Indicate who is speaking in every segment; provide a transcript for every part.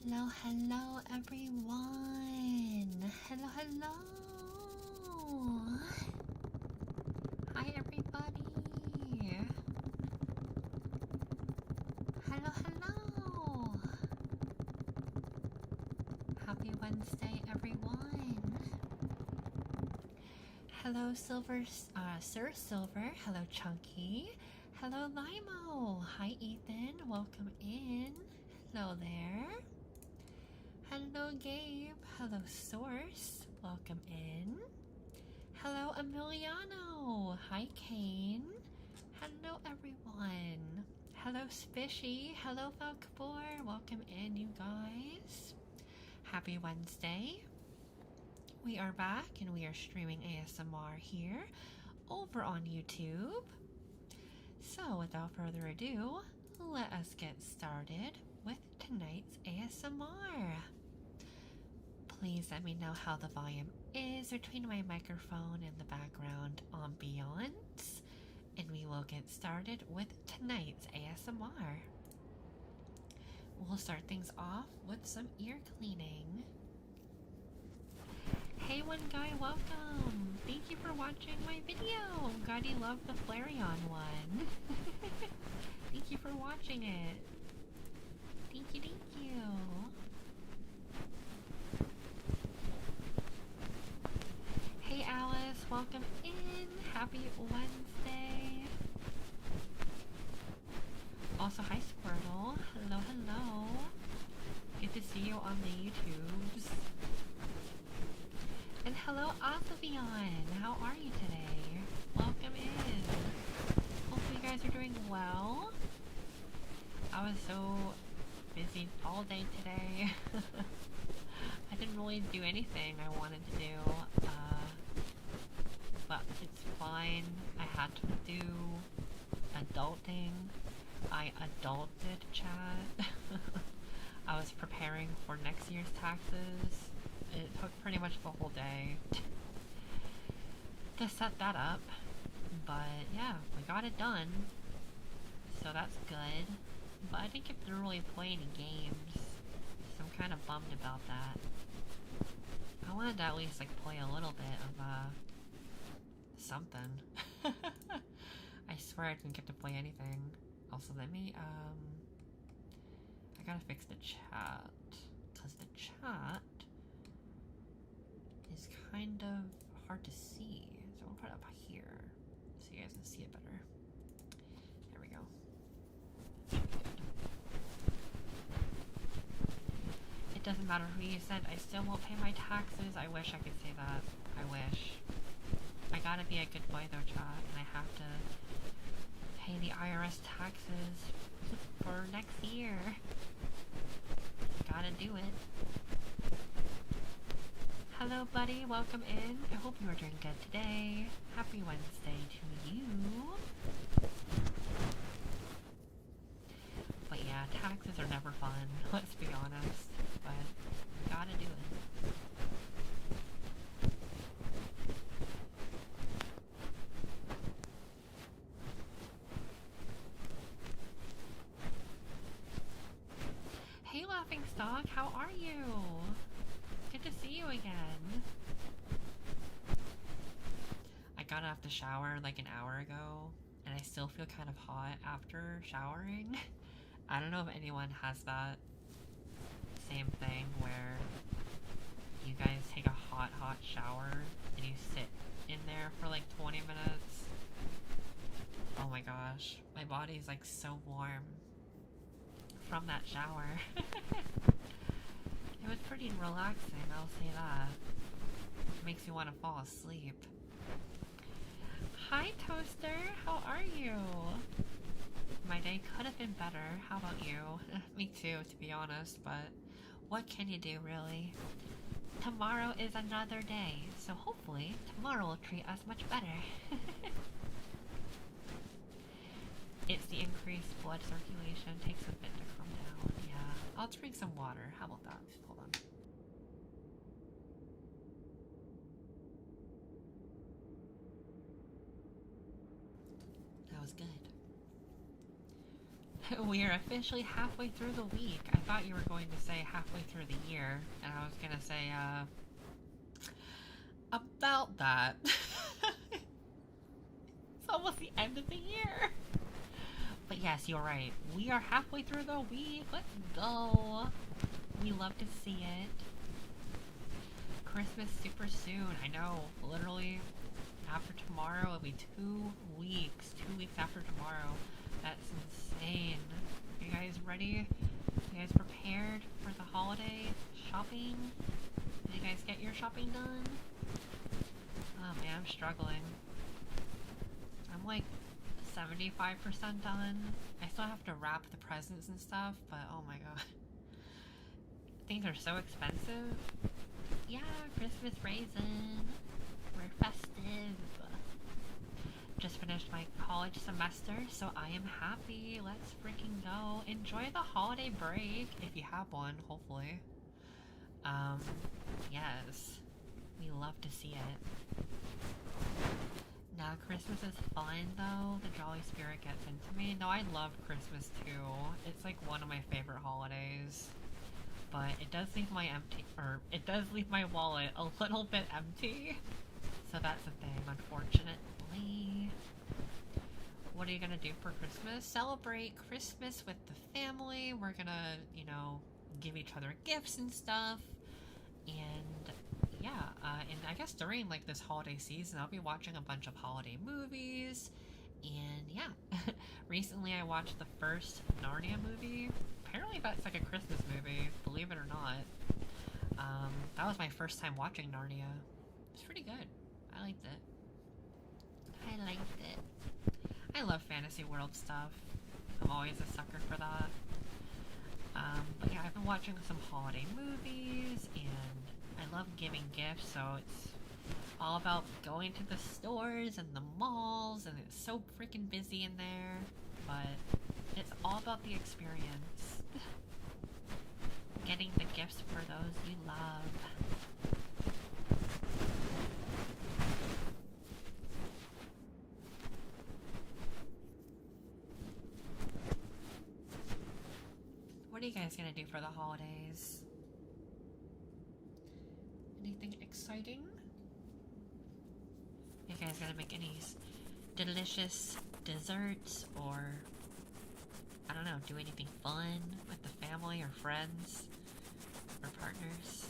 Speaker 1: Hello, hello everyone. Hello, hello. Hi everybody. Hello, hello. Happy Wednesday, everyone. Hello, Sir Silver. Hello, Chunky. Hello, Limo. Hi, Ethan. Welcome in. Hello there. Hello, Gabe. Hello, Source. Welcome in. Hello, Emiliano. Hi, Kane. Hello, everyone. Hello, Spishy. Hello, Falkbor. Welcome in, you guys. Happy Wednesday. We are back and we are streaming ASMR here over on YouTube. So, without further ado, let us get started with tonight's ASMR. Please let me know how the volume is between my microphone and the background ambiance, and we will get started with tonight's ASMR. We'll start things off with some ear cleaning. Hey, one guy, welcome! Thank you for watching my video! I'm glad you loved the Flareon one. Thank you for watching it. Thank you, thank you. Hey Alice, welcome in. Happy Wednesday. Also, hi Squirtle. Hello, hello. Good to see you on the YouTubes. And hello, Asavion. How are you today? Welcome in. Hopefully you guys are doing well. I was so busy all day today. I didn't really do anything I wanted to do, but it's fine. I had to do adulting. I adulted, chat. I was preparing for next year's taxes. It took pretty much the whole day to set that up, but yeah, we got it done, so that's good. But I didn't get to really play any games, so I'm kind of bummed about that. I wanted to at least like play a little bit of something. I swear I didn't get to play anything. Also, let me I gotta fix the chat, because the chat is kind of hard to see, so I'll put it up here so you guys can see it better. There we go. It doesn't matter who you send, I still won't pay my taxes. I wish I could say that. I wish. I gotta be a good boy though, chat, and I have to pay the IRS taxes for next year. Gotta do it. Hello, buddy. Welcome in. I hope you are doing good today. Happy Wednesday to you. But yeah, taxes are never fun. Let's be honest. But gotta do it. Hey, Laughingstock. How are you? Good to see you again. I got out of the shower like an hour ago, and I still feel kind of hot after showering. I don't know if anyone has that same thing where you guys take a hot shower and you sit in there for like 20 minutes. Oh my gosh, my body's like so warm from that shower. It was pretty relaxing, I'll say that. It makes me want to fall asleep. Hi, Toaster. How are you? My day could have been better. How about you? Me too, to be honest, but what can you do, really? Tomorrow is another day, so hopefully tomorrow will treat us much better. It's the increased blood circulation. Takes a bit to calm down. Yeah. I'll drink some water. How about that? Hold on. That was good. We are officially halfway through the week. I thought you were going to say halfway through the year, and I was gonna say, about that. It's almost the end of the year. But yes, you're right. We are halfway through the week. Let's go. We love to see it. Christmas super soon. I know. Literally, after tomorrow, it'll be 2 weeks. 2 weeks after tomorrow. That's insane. Are you guys ready? You guys prepared for the holiday shopping? Did you guys get your shopping done? Oh man, I'm struggling. I'm like 75% done. I still have to wrap the presents and stuff, but oh my god. Things are so expensive. Yeah, Christmas Reizen. We're festive. Just finished my college semester, so I am happy. Let's freaking go. Enjoy the holiday break, if you have one, hopefully. Yes. We love to see it. Now, Christmas is fun, though. The Jolly Spirit gets into me. No, I love Christmas, too. It's like one of my favorite holidays. But it does leave my wallet a little bit empty. So that's the thing, unfortunately. What are you gonna do for Christmas? Celebrate Christmas with the family. We're gonna, you know, give each other gifts and stuff. And yeah, and I guess during like this holiday season, I'll be watching a bunch of holiday movies. And yeah, recently I watched the first Narnia movie. Apparently that's like a Christmas movie, believe it or not. That was my first time watching Narnia. It's pretty good. I liked it. I liked it. I love fantasy world stuff. I'm always a sucker for that. But yeah, I've been watching some holiday movies, and I love giving gifts, so it's all about going to the stores and the malls, and it's so freaking busy in there, but it's all about the experience. Getting the gifts for those you love. What are you guys gonna do for the holidays? Anything exciting? You guys gonna make any delicious desserts, or I don't know, do anything fun with the family or friends or partners?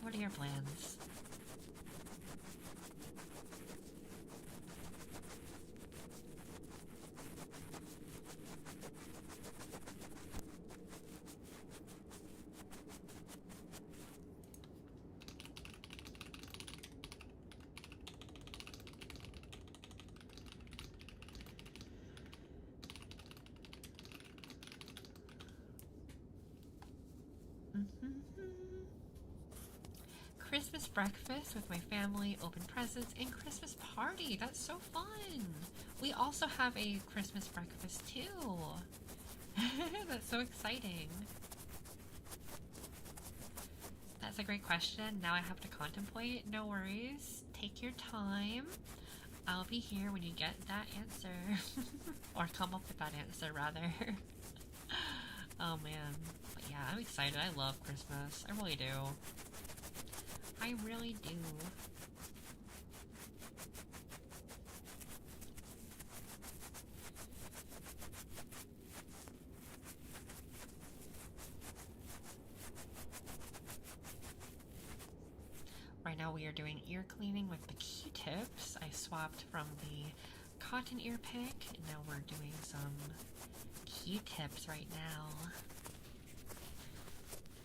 Speaker 1: What are your plans? Christmas breakfast with my family, open presents, and Christmas party. That's so fun. We also have a Christmas breakfast too. That's so exciting. That's a great question. Now I have to contemplate. No worries. Take your time. I'll be here when you get that answer. Or come up with that answer, rather. Oh man. But yeah, I'm excited. I love Christmas. I really do. I really do. Right now we are doing ear cleaning with the Q-tips. I swapped from the cotton ear pick, and now we're doing some Q-tips right now.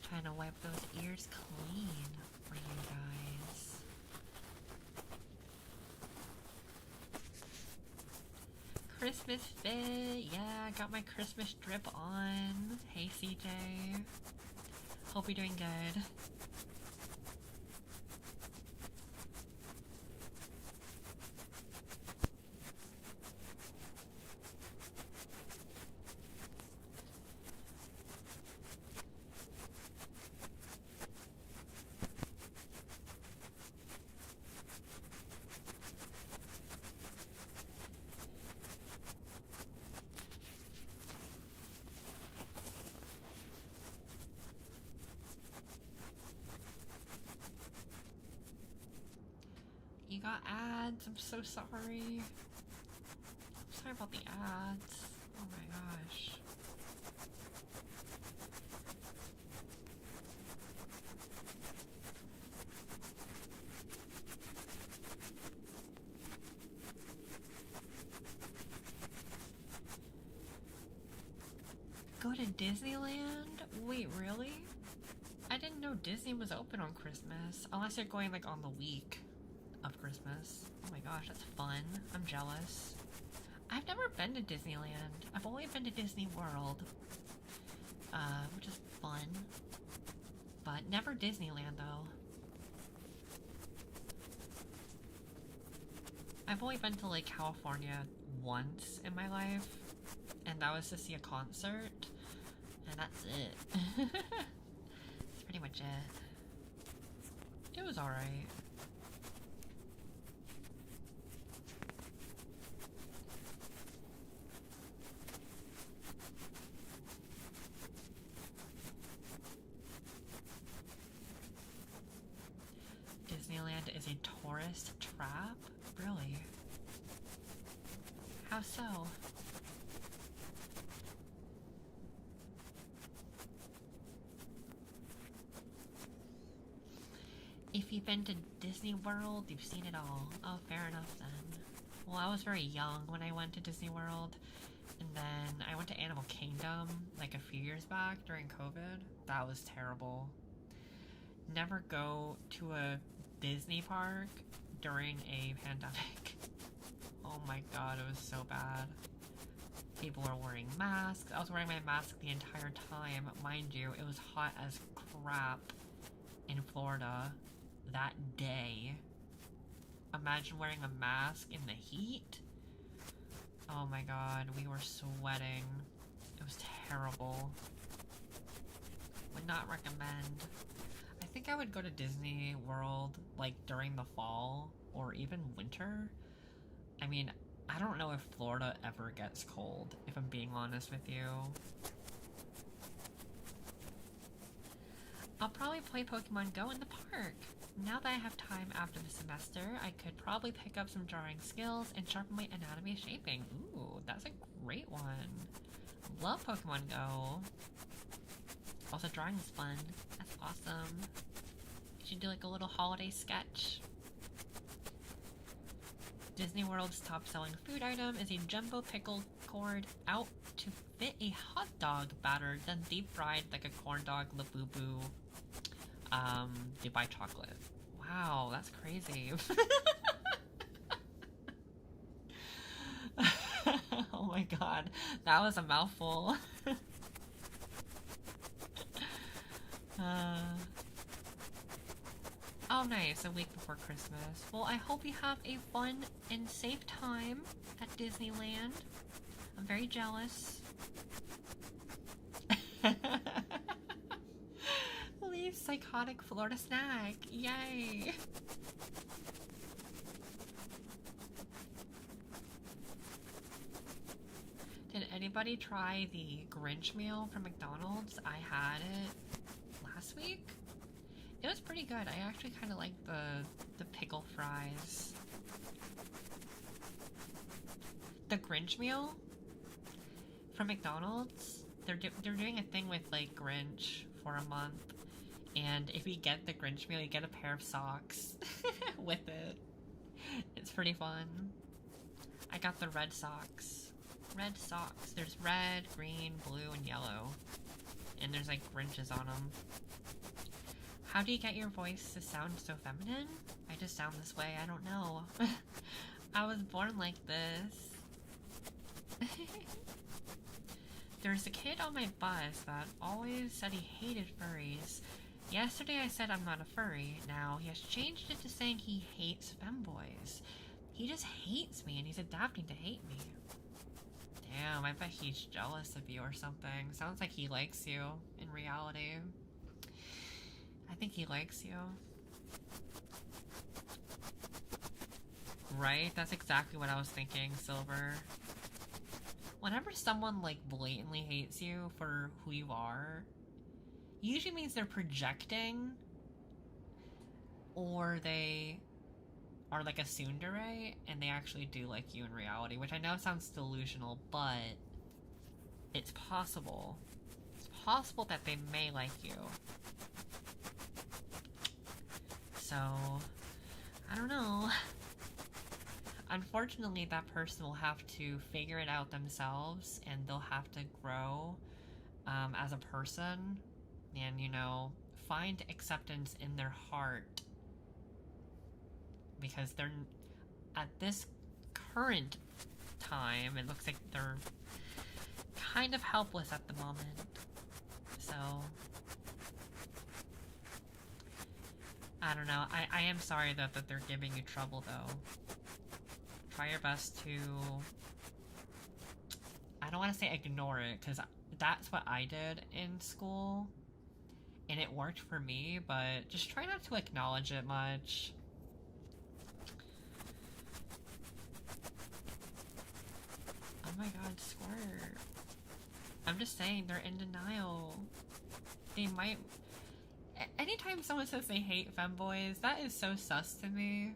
Speaker 1: Trying to wipe those ears clean for you guys. Christmas fit! Yeah, got my Christmas drip on. Hey CJ. Hope you're doing good. got ads. I'm so sorry. I'm sorry about the ads. Oh my gosh. Go to Disneyland? Wait, really? I didn't know Disney was open on Christmas. Unless you're going like on the week of Christmas. Oh my gosh, that's fun. I'm jealous. I've never been to Disneyland. I've only been to Disney World. Which is fun. But never Disneyland though. I've only been to like California once in my life. And that was to see a concert. And that's it. That's pretty much it. It was alright. Disneyland is a tourist trap? Really? How so? If you've been to Disney World, you've seen it all. Oh, fair enough then. Well, I was very young when I went to Disney World. And then I went to Animal Kingdom like a few years back during COVID. That was terrible. Never go to a Disney park during a pandemic. Oh my god, it was so bad. People were wearing masks. I was wearing my mask the entire time. Mind you, it was hot as crap in Florida that day. Imagine wearing a mask in the heat. Oh my god, we were sweating. It was terrible. Would not recommend. I think I would go to Disney World like during the fall or even winter. I mean, I don't know if Florida ever gets cold, if I'm being honest with you. I'll probably play Pokemon Go in the park. Now that I have time after the semester, I could probably pick up some drawing skills and sharpen my anatomy shaping. Ooh, that's a great one. Love Pokemon Go. Also, drawing is fun. That's awesome. You should do like a little holiday sketch. Disney World's top selling food item is a jumbo pickle gourd out to fit a hot dog batter, then deep fried like a corn dog Labubu Dubai chocolate. Wow, that's crazy. Oh my god, that was a mouthful. Oh nice, a week before Christmas. Well, I hope you have a fun and safe time at Disneyland. I'm very jealous. Leave psychotic Florida snack. Yay! Did anybody try the Grinch meal from McDonald's? I had it last week. It was pretty good. I actually kind of like the pickle fries. The Grinch meal from McDonald's. They're doing a thing with like Grinch for a month, and if you get the Grinch meal, you get a pair of socks with it. It's pretty fun. I got the red socks. Red socks. There's red, green, blue, and yellow, and there's like Grinches on them. How do you get your voice to sound so feminine? I just sound this way, I don't know. I was born like this. There's a kid on my bus that always said he hated furries. Yesterday I said I'm not a furry. Now he has changed it to saying he hates femboys. He just hates me and he's adapting to hate me. Damn, I bet he's jealous of you or something. Sounds like he likes you in reality. I think he likes you. Right? That's exactly what I was thinking, Silver. Whenever someone, like, blatantly hates you for who you are, usually means they're projecting, or they are like a tsundere and they actually do like you in reality, which I know sounds delusional, but it's possible. It's possible that they may like you. So, I don't know. Unfortunately, that person will have to figure it out themselves, and they'll have to grow as a person, and, you know, find acceptance in their heart, because they're, at this current time, it looks like they're kind of helpless at the moment. So, I don't know. I am sorry that they're giving you trouble, though. Try your best to, I don't want to say ignore it, because that's what I did in school, and it worked for me, but just try not to acknowledge it much. Oh my god, Squirt. I'm just saying, they're in denial. They might... Anytime someone says they hate femboys, that is so sus to me.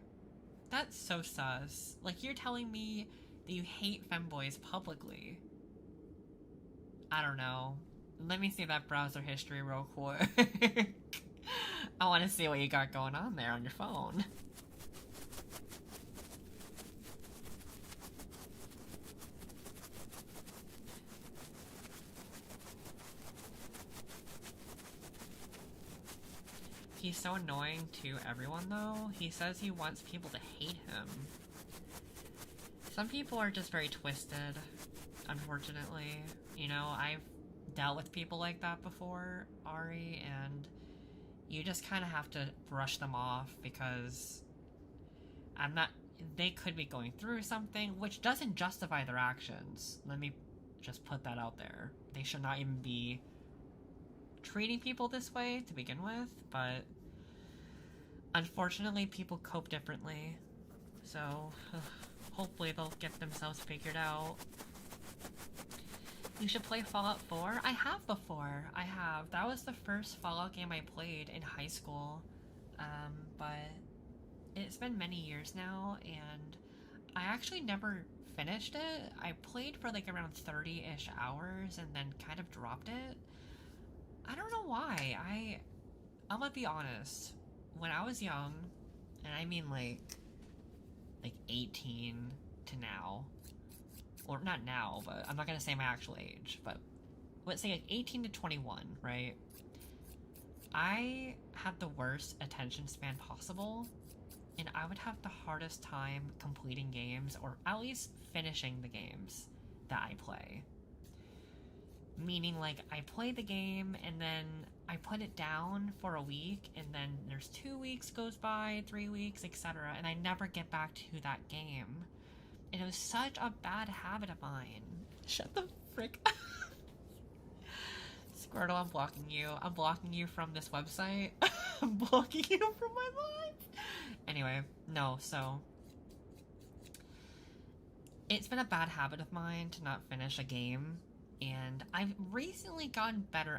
Speaker 1: That's so sus. Like, you're telling me that you hate femboys publicly. I don't know. Let me see that browser history real quick. I want to see what you got going on there on your phone. He's so annoying to everyone, though. He says he wants people to hate him. Some people are just very twisted, unfortunately. You know, I've dealt with people like that before, Ari, and you just kind of have to brush them off, because they could be going through something, which doesn't justify their actions. Let me just put that out there. They should not even be treating people this way to begin with, but unfortunately people cope differently, so hopefully they'll get themselves figured out. You should play Fallout 4? I have before. I have. That was the first Fallout game I played in high school, but it's been many years now, and I actually never finished it. I played for like around 30-ish hours and then kind of dropped it. I don't know why. I'm gonna be honest. When I was young, and I mean like 18 to now, or not now, but I'm not gonna say my actual age, but let's say like 18 to 21, right? I had the worst attention span possible, and I would have the hardest time completing games, or at least finishing the games that I play. Meaning, like, I play the game, and then I put it down for a week, and then there's 2 weeks goes by, 3 weeks, etc., and I never get back to that game. And it was such a bad habit of mine. Shut the frick up. Squirtle, I'm blocking you. I'm blocking you from this website. I'm blocking you from my life. Anyway, no, so it's been a bad habit of mine to not finish a game. And I've recently gotten better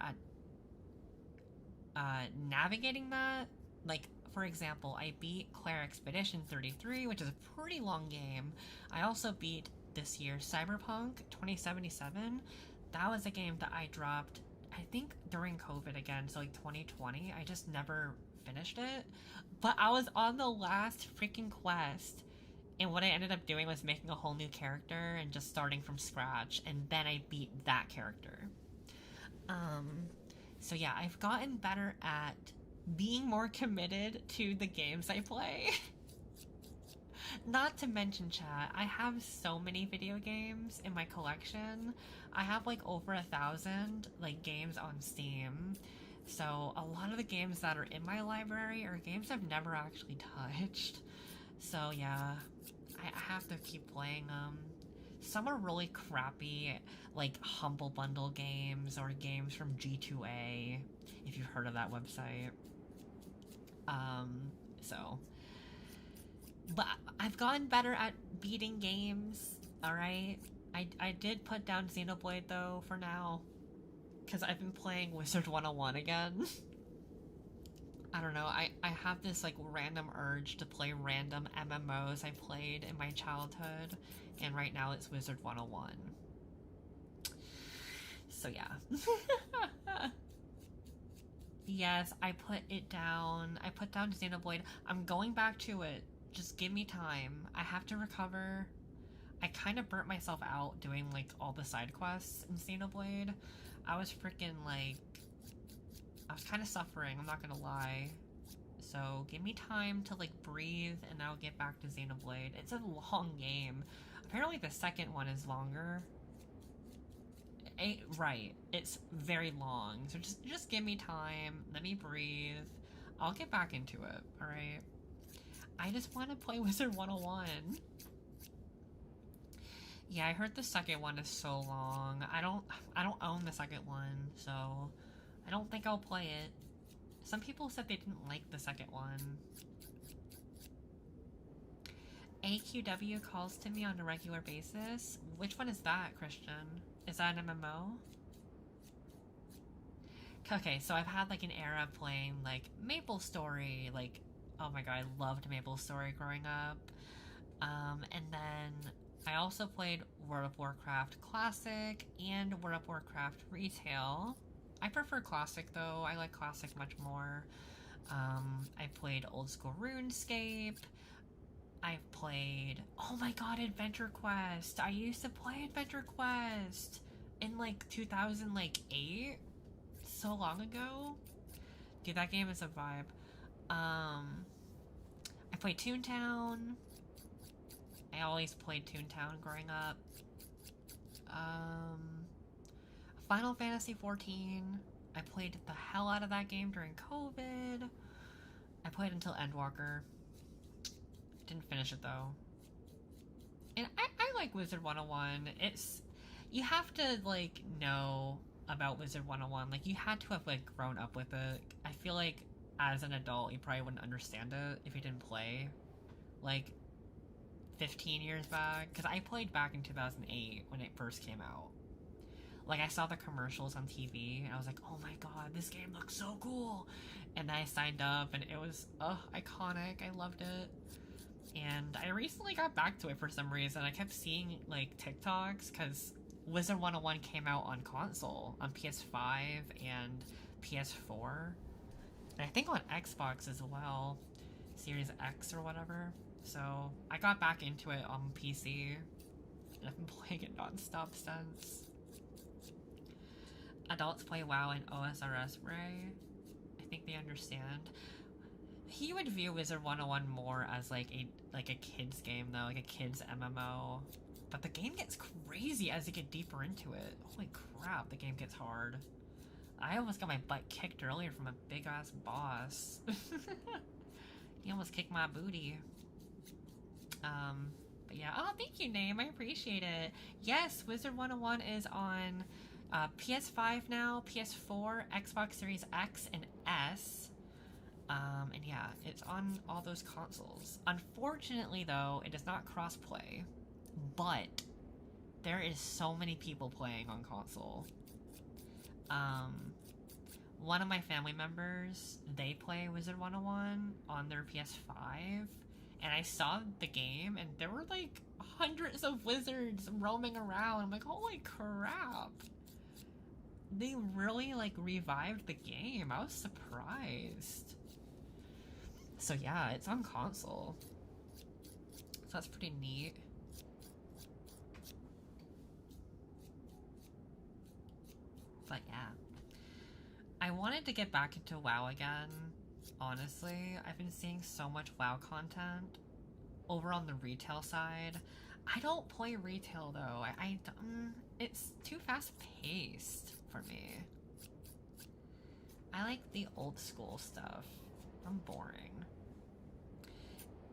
Speaker 1: at navigating that. Like, for example, I beat Claire Expedition 33, which is a pretty long game. I also beat this year Cyberpunk 2077. That was a game that I dropped, I think, during COVID again, so like 2020. I just never finished it. But I was on the last freaking quest. And what I ended up doing was making a whole new character and just starting from scratch, and then I beat that character. So yeah, I've gotten better at being more committed to the games I play. Not to mention, chat, I have so many video games in my collection. I have like over 1,000 like games on Steam. So a lot of the games that are in my library are games I've never actually touched. So yeah, I have to keep playing them. Some are really crappy, like Humble Bundle games or games from G2A, if you've heard of that website. But I've gotten better at beating games, alright? I did put down Xenoblade though, for now, because I've been playing Wizard 101 again. I don't know, I have this like random urge to play random MMOs I played in my childhood, and right now it's Wizard 101. So yeah. Yes, I put it down. I put down Xenoblade. I'm going back to it. Just give me time. I have to recover. I kind of burnt myself out doing like all the side quests in Xenoblade. I was freaking like, I was kind of suffering, I'm not gonna lie. So give me time to like breathe and I'll get back to Xenoblade. It's a long game. Apparently the second one is longer. Right, it's very long. So just give me time, let me breathe. I'll get back into it, alright? I just want to play Wizard 101. Yeah, I heard the second one is so long. I don't own the second one, so I don't think I'll play it. Some people said they didn't like the second one. AQW calls to me on a regular basis. Which one is that, Christian? Is that an MMO? Okay, so I've had like an era playing like MapleStory, like, oh my god, I loved MapleStory growing up. And then I also played World of Warcraft Classic and World of Warcraft Retail. I prefer Classic though, I like Classic much more. I played old school RuneScape. I've played, oh my god, Adventure Quest. I used to play Adventure Quest in like 2008, so long ago. Dude, that game is a vibe. I played Toontown. I always played Toontown growing up. Final Fantasy 14. I played the hell out of that game during COVID. I played until Endwalker. Didn't finish it though. And I like Wizard 101. It's, you have to like know about Wizard 101. Like you had to have like grown up with it. I feel like as an adult you probably wouldn't understand it if you didn't play like 15 years back. Because I played back in 2008 when it first came out. Like I saw the commercials on TV and I was like, oh my god, this game looks so cool. And then I signed up and it was iconic. I loved it. And I recently got back to it for some reason. I kept seeing like TikToks because Wizard 101 came out on console, on PS5 and PS4. And I think on Xbox as well, Series X or whatever. So I got back into it on PC and I've been playing it non-stop since. Adults play WoW and OSRS, Ray. I think they understand. He would view Wizard 101 more as like a kid's game though, like a kid's MMO. But the game gets crazy as you get deeper into it. Holy crap, the game gets hard. I almost got my butt kicked earlier from a big ass boss. He almost kicked my booty. But yeah, oh thank you Name, I appreciate it. Yes, Wizard 101 is on PS5 now, PS4, Xbox Series X and S. And yeah, it's on all those consoles. Unfortunately though, it does not cross-play, but there is so many people playing on console. One of my family members, they play Wizard 101 on their PS5, and I saw the game and there were like hundreds of wizards roaming around. I'm like, holy crap. They really like revived the game. I was surprised. So yeah, it's on console. So that's pretty neat. But yeah. I wanted to get back into WoW again, honestly. I've been seeing so much WoW content over on the retail side. I don't play retail though. It's too fast paced for me. I like the old school stuff. I'm boring.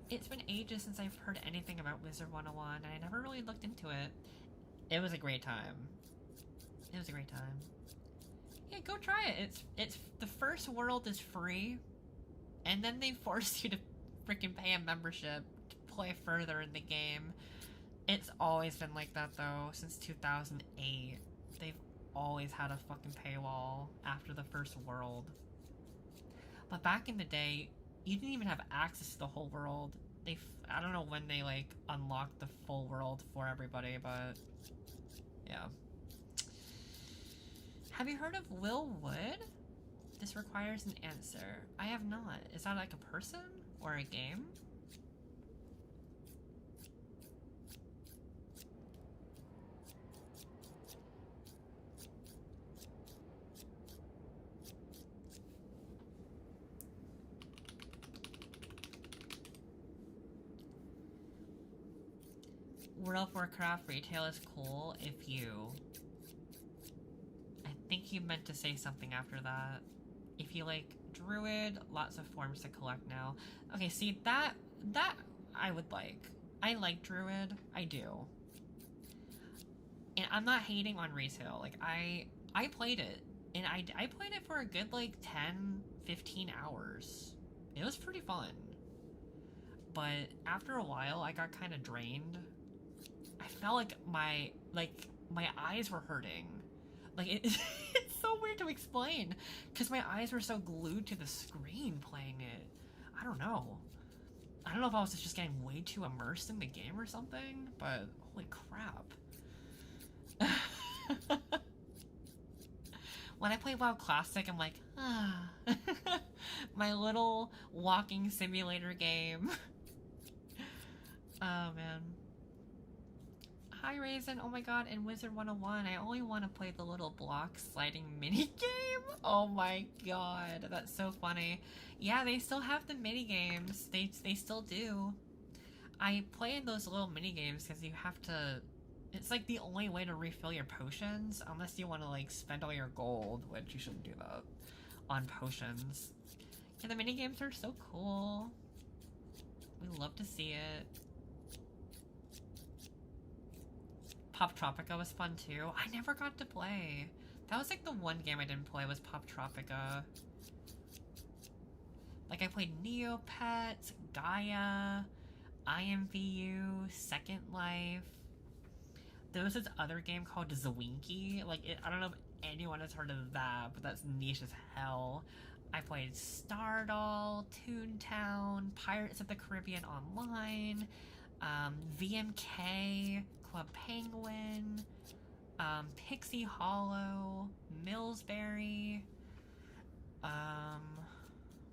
Speaker 1: It's been ages since I've heard anything about Wizard 101 and I never really looked into it. It was a great time. It was a great time. Yeah, go try it. It's the first world is free, and then they force you to freaking pay a membership to play further in the game. It's always been like that though, since 2008. They've always had a fucking paywall after the first world. But back in the day, you didn't even have access to the whole world. I don't know when they like unlocked the full world for everybody, but yeah. Have you heard of Will Wood? This requires an answer. I have not. Is that like a person or a game? World of Warcraft retail is cool if you... I think you meant to say something after that. If you like Druid, lots of forms to collect now. Okay, see, that I would like. I like Druid. I do. And I'm not hating on retail. Like, I played it. And I played it for a good, like, 10, 15 hours. It was pretty fun. But after a while, I got kind of drained. I felt like my eyes were hurting. Like, it's so weird to explain, because my eyes were so glued to the screen playing it. I don't know. I don't know if I was just getting way too immersed in the game or something, but holy crap. When I play WoW Classic, I'm like, ah. My little walking simulator game. Oh, man. Hi, Reizen. Oh my god, in Wizard 101, I only want to play the little block sliding mini game. Oh my god, that's so funny. Yeah, they still have the mini games. They still do. I play in those little mini games because you have to... It's like the only way to refill your potions, unless you want to like spend all your gold, which you shouldn't do that on potions. Yeah, the mini games are so cool. We love to see it. Pop Tropica was fun too. I never got to play. That was like the one game I didn't play was Pop Tropica. Like I played Neopets, Gaia, IMVU, Second Life. There was this other game called Zwinky. Like, I don't know if anyone has heard of that, but that's niche as hell. I played Stardoll, Toontown, Pirates of the Caribbean Online, VMK, Club Penguin, Pixie Hollow, Millsberry,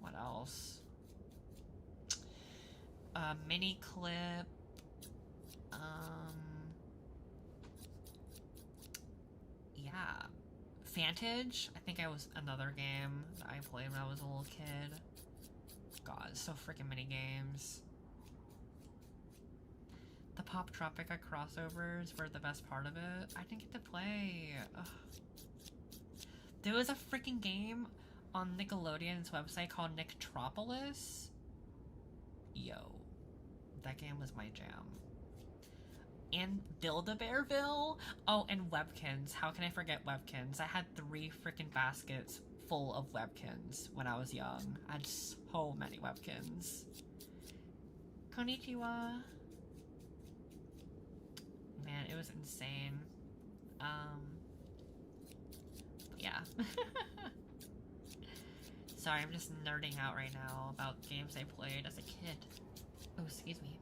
Speaker 1: what else? Mini Clip, yeah. Fantage, I think I was another game that I played when I was a little kid. God, so freaking many games. The Pop Tropica crossovers were the best part of it. I didn't get to play. Ugh. There was a freaking game on Nickelodeon's website called Nicktropolis. Yo, that game was my jam. And Build-A-Bearville? Oh, and Webkins. How can I forget Webkins? I had 3 freaking baskets full of Webkins when I was young. I had so many Webkins. Konnichiwa. Man, it was insane. Yeah. Sorry, I'm just nerding out right now about games I played as a kid. Oh, excuse me.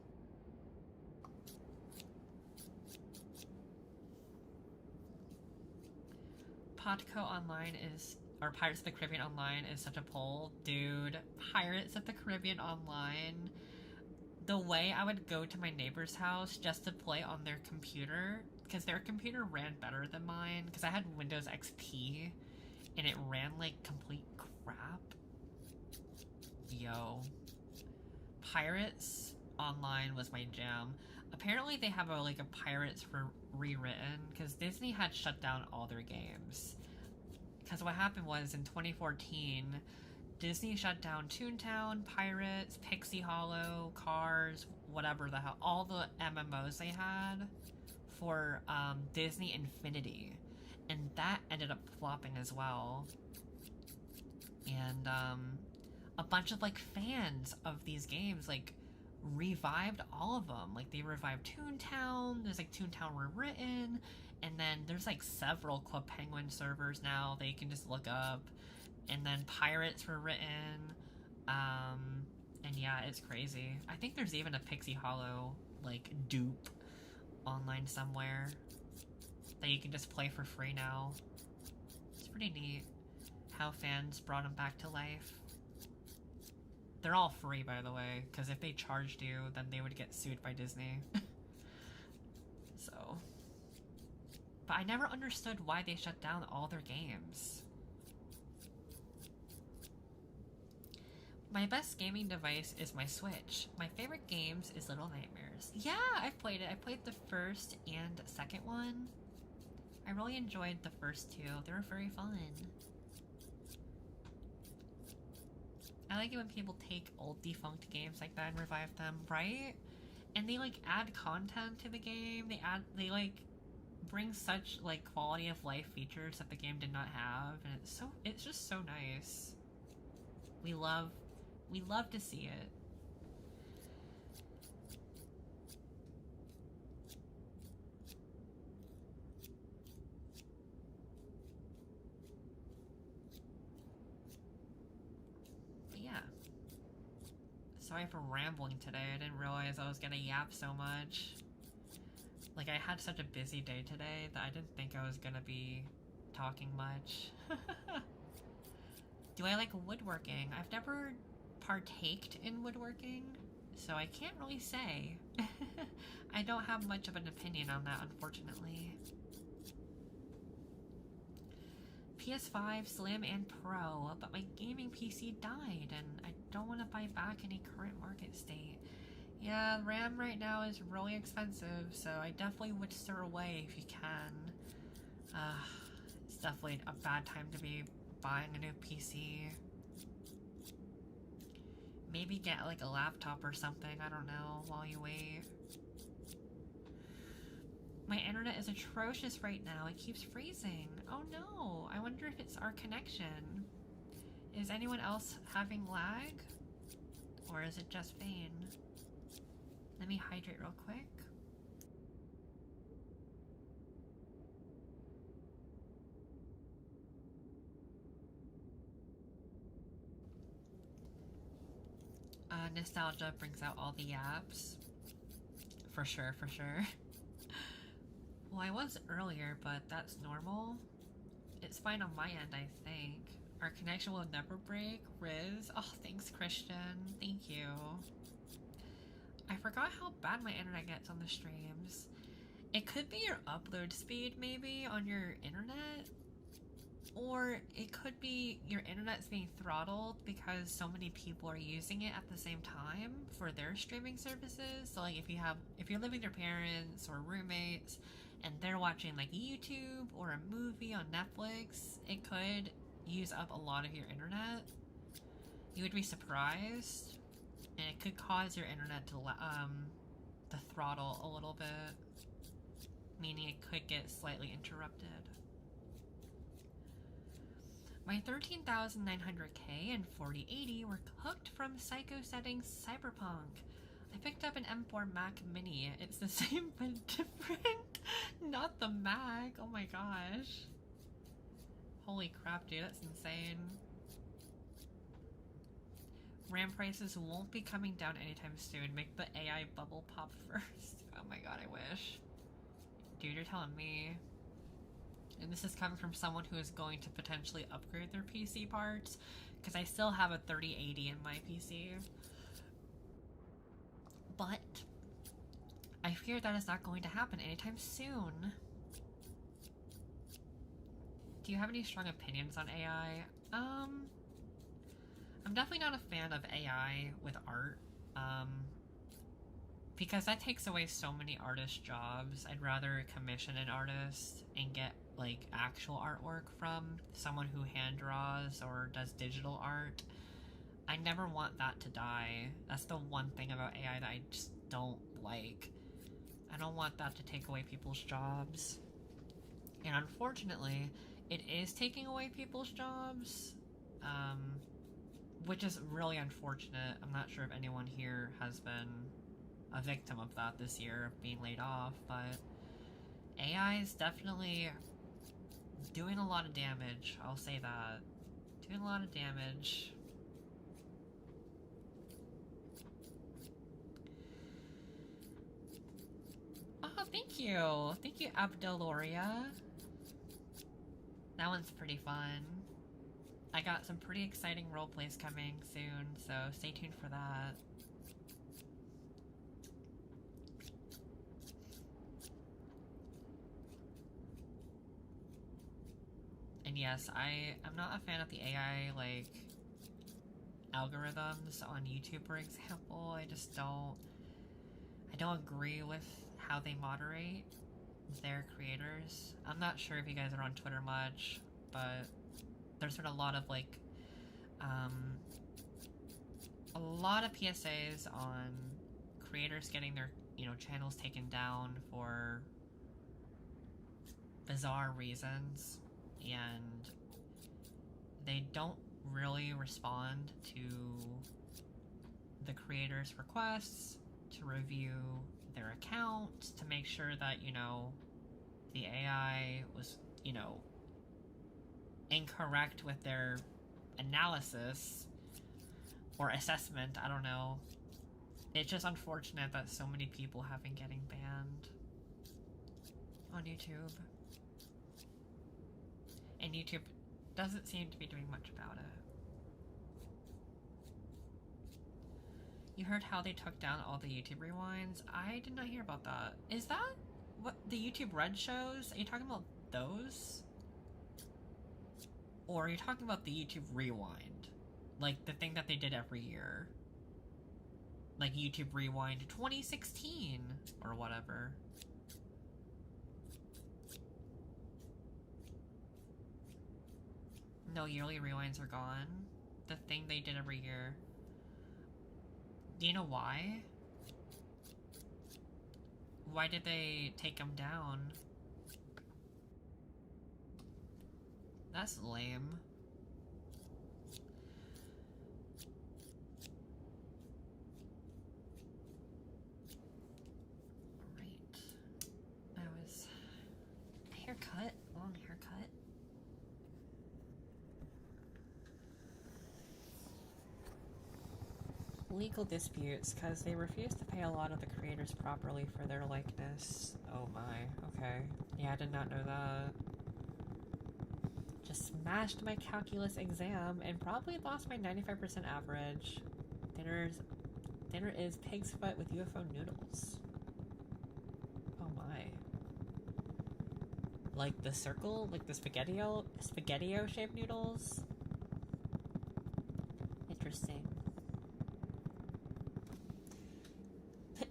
Speaker 1: Podco Online is, or Pirates of the Caribbean Online is such a pull. Dude, Pirates of the Caribbean Online, the way I would go to my neighbor's house just to play on their computer, because their computer ran better than mine, because I had Windows XP, and it ran like complete crap. Yo. Pirates Online was my jam. Apparently they have a Pirates for rewritten, because Disney had shut down all their games. Because what happened was, in 2014, Disney shut down Toontown, Pirates, Pixie Hollow, Cars, whatever the hell, all the MMOs they had for Disney Infinity. And that ended up flopping as well. And a bunch of fans of these games revived all of them. They revived Toontown, there's Toontown Rewritten, and then there's several Club Penguin servers now that you can just look up, and then Pirates were written. And yeah, it's crazy. I think there's even a Pixie Hollow, like, dupe online somewhere that you can just play for free now. It's pretty neat how fans brought them back to life. They're all free, by the way, because if they charged you, then they would get sued by Disney. So. But I never understood why they shut down all their games. My best gaming device is my Switch. My favorite games is Little Nightmares. Yeah, I've played it. I played the first and second one. I really enjoyed the first two. They were very fun. I like it when people take old defunct games like that and revive them, right? And they like add content to the game. They like bring such like quality of life features that the game did not have, and it's just so nice. We love to see it. But yeah. Sorry for rambling today. I didn't realize I was gonna yap so much. Like, I had such a busy day today that I didn't think I was gonna be talking much. Do I like woodworking? I've never partaked in woodworking, so I can't really say. I don't have much of an opinion on that, unfortunately. PS5, Slim, and Pro, but my gaming PC died, and I don't want to buy back any current market state. Yeah, RAM right now is really expensive, so I definitely would stir away if you can. It's definitely a bad time to be buying a new PC. Maybe get like a laptop or something, I don't know, while you wait. My internet is atrocious right now, it keeps freezing. Oh no, I wonder if it's our connection. Is anyone else having lag? Or is it just Vane? Let me hydrate real quick. Nostalgia brings out all the apps. For sure, for sure. Well, I was earlier, but that's normal. It's fine on my end, I think. Our connection will never break. Riz. Oh, thanks, Christian. Thank you. I forgot how bad my internet gets on the streams. It could be your upload speed, maybe, on your internet. Or it could be your internet's being throttled because so many people are using it at the same time for their streaming services. So like if you're living with your parents or roommates and they're watching like YouTube or a movie on Netflix, it could use up a lot of your internet. You would be surprised, and it could cause your internet to throttle a little bit, meaning it could get slightly interrupted. My 13,900K and 4080 were cooked from Psycho Settings Cyberpunk. I picked up an M4 Mac Mini. It's the same but different. Not the Mac. Oh my gosh. Holy crap, dude. That's insane. RAM prices won't be coming down anytime soon. Make the AI bubble pop first. Oh my god, I wish. Dude, you're telling me. And this is coming from someone who is going to potentially upgrade their PC parts, because I still have a 3080 in my PC. But I fear that is not going to happen anytime soon. Do you have any strong opinions on AI? I'm definitely not a fan of AI with art, because that takes away so many artist jobs. I'd rather commission an artist and get like actual artwork from someone who hand draws or does digital art. I never want that to die. That's the one thing about AI that I just don't like. I don't want that to take away people's jobs. And unfortunately, it is taking away people's jobs, which is really unfortunate. I'm not sure if anyone here has been a victim of that this year, of being laid off, but AI is definitely doing a lot of damage. I'll say that. Doing a lot of damage. Thank you! Thank you, Abdeloria. That one's pretty fun. I got some pretty exciting roleplays coming soon, so stay tuned for that. And yes, I'm not a fan of the AI, like, algorithms on YouTube, for example. I don't agree with how they moderate their creators. I'm not sure if you guys are on Twitter much, but there's been a lot of, like, a lot of PSAs on creators getting their, channels taken down for bizarre reasons, and they don't really respond to the creators' requests to review their account, to make sure that, the AI was, incorrect with their analysis or assessment, I don't know. It's just unfortunate that so many people have been getting banned on YouTube. And YouTube doesn't seem to be doing much about it. You heard how they took down all the YouTube rewinds? I did not hear about that. Is that what the YouTube Red shows? Are you talking about those? Or are you talking about the YouTube Rewind? Like, the thing that they did every year. Like, YouTube Rewind 2016, or whatever. No, yearly rewinds are gone. The thing they did every year. Do you know why? Why did they take them down? That's lame. Right. Haircut? Long haircut? Legal disputes, because they refuse to pay a lot of the creators properly for their likeness. Oh my, okay. Yeah, I did not know that. Just smashed my calculus exam and probably lost my 95% average. Dinner is pig's foot with UFO noodles. Oh my. Like the circle? Like the spaghetti-o shaped noodles? Interesting.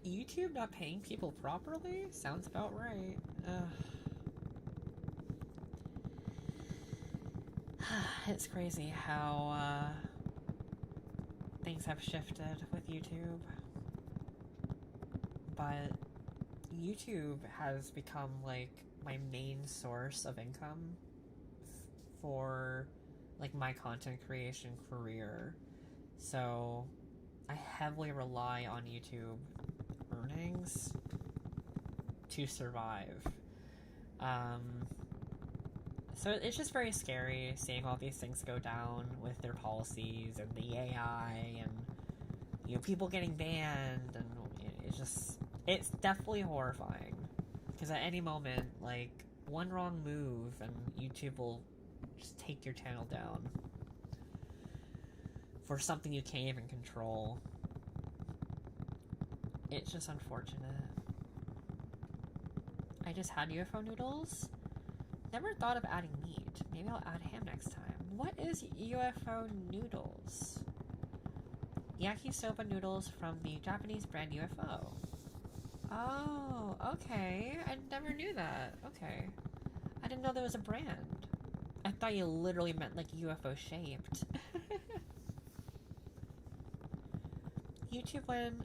Speaker 1: YouTube not paying people properly? Sounds about right. It's crazy how things have shifted with YouTube. But YouTube has become like my main source of income for like my content creation career. So I heavily rely on YouTube earnings to survive. So it's just very scary seeing all these things go down with their policies and the AI and people getting banned, and it's definitely horrifying, because at any moment, like, one wrong move and YouTube will just take your channel down for something you can't even control. It's just unfortunate. I just had UFO noodles. Never thought of adding meat. Maybe I'll add ham next time. What is UFO noodles? Yakisoba noodles from the Japanese brand UFO. Oh, okay. I never knew that. Okay. I didn't know there was a brand. I thought you literally meant like UFO shaped. YouTube went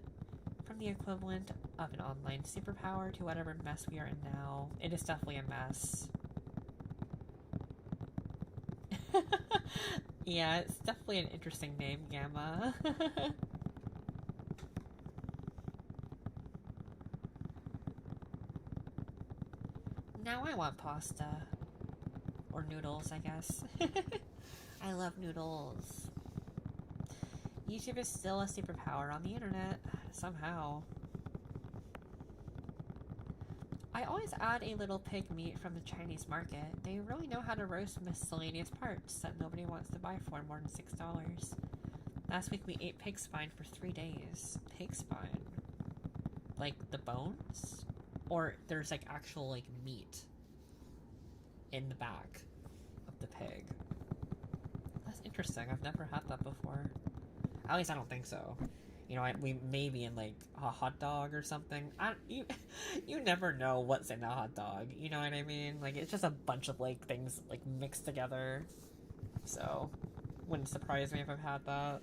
Speaker 1: from the equivalent of an online superpower to whatever mess we are in now. It is definitely a mess. Yeah, it's definitely an interesting name, Gamma. Now I want pasta. Or noodles, I guess. I love noodles. YouTube is still a superpower on the internet, somehow. I always add a little pig meat from the Chinese market. They really know how to roast miscellaneous parts that nobody wants to buy for more than $6. Last week we ate pig spine for 3 days. Pig spine? Like the bones? Or there's like actual like meat in the back of the pig? That's interesting. I've never had that before. At least I don't think so. You know, we maybe in like a hot dog or something. You never know what's in a hot dog. You know what I mean? Like it's just a bunch of like things like mixed together. So, wouldn't surprise me if I've had that.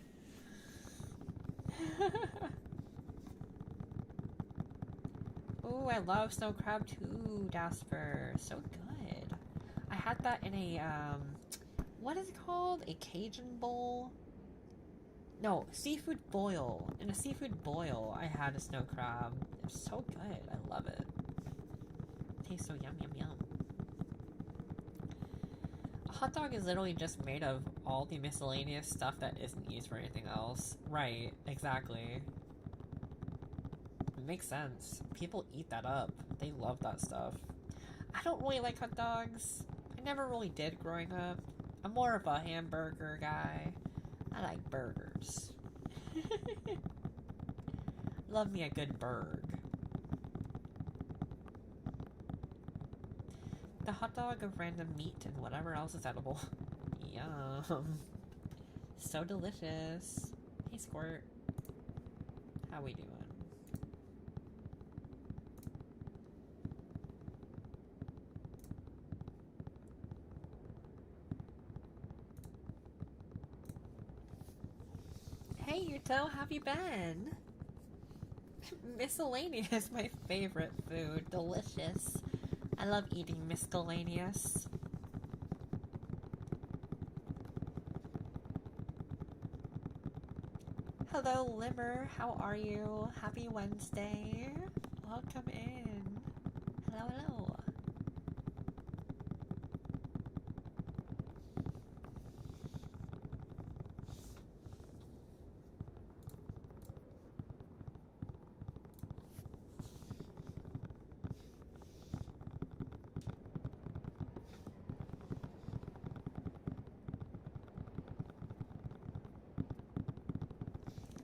Speaker 1: Ooh, I love snow crab too, Jasper. So good. I had that in a what is it called? A Cajun bowl? No, seafood boil. In a seafood boil, I had a snow crab. It's so good. I love it. It tastes so yum, yum, yum. A hot dog is literally just made of all the miscellaneous stuff that isn't used for anything else. Right, exactly. It makes sense. People eat that up. They love that stuff. I don't really like hot dogs. I never really did growing up. I'm more of a hamburger guy. I like burgers. Love me a good burg. The hot dog of random meat and whatever else is edible. Yum. So delicious. Hey, Squirt. How we doing? Hey, Yuto, how have you been? Miscellaneous, my favorite food. Delicious. I love eating miscellaneous. Hello, Limmer. How are you? Happy Wednesday. Welcome in. Hello, hello.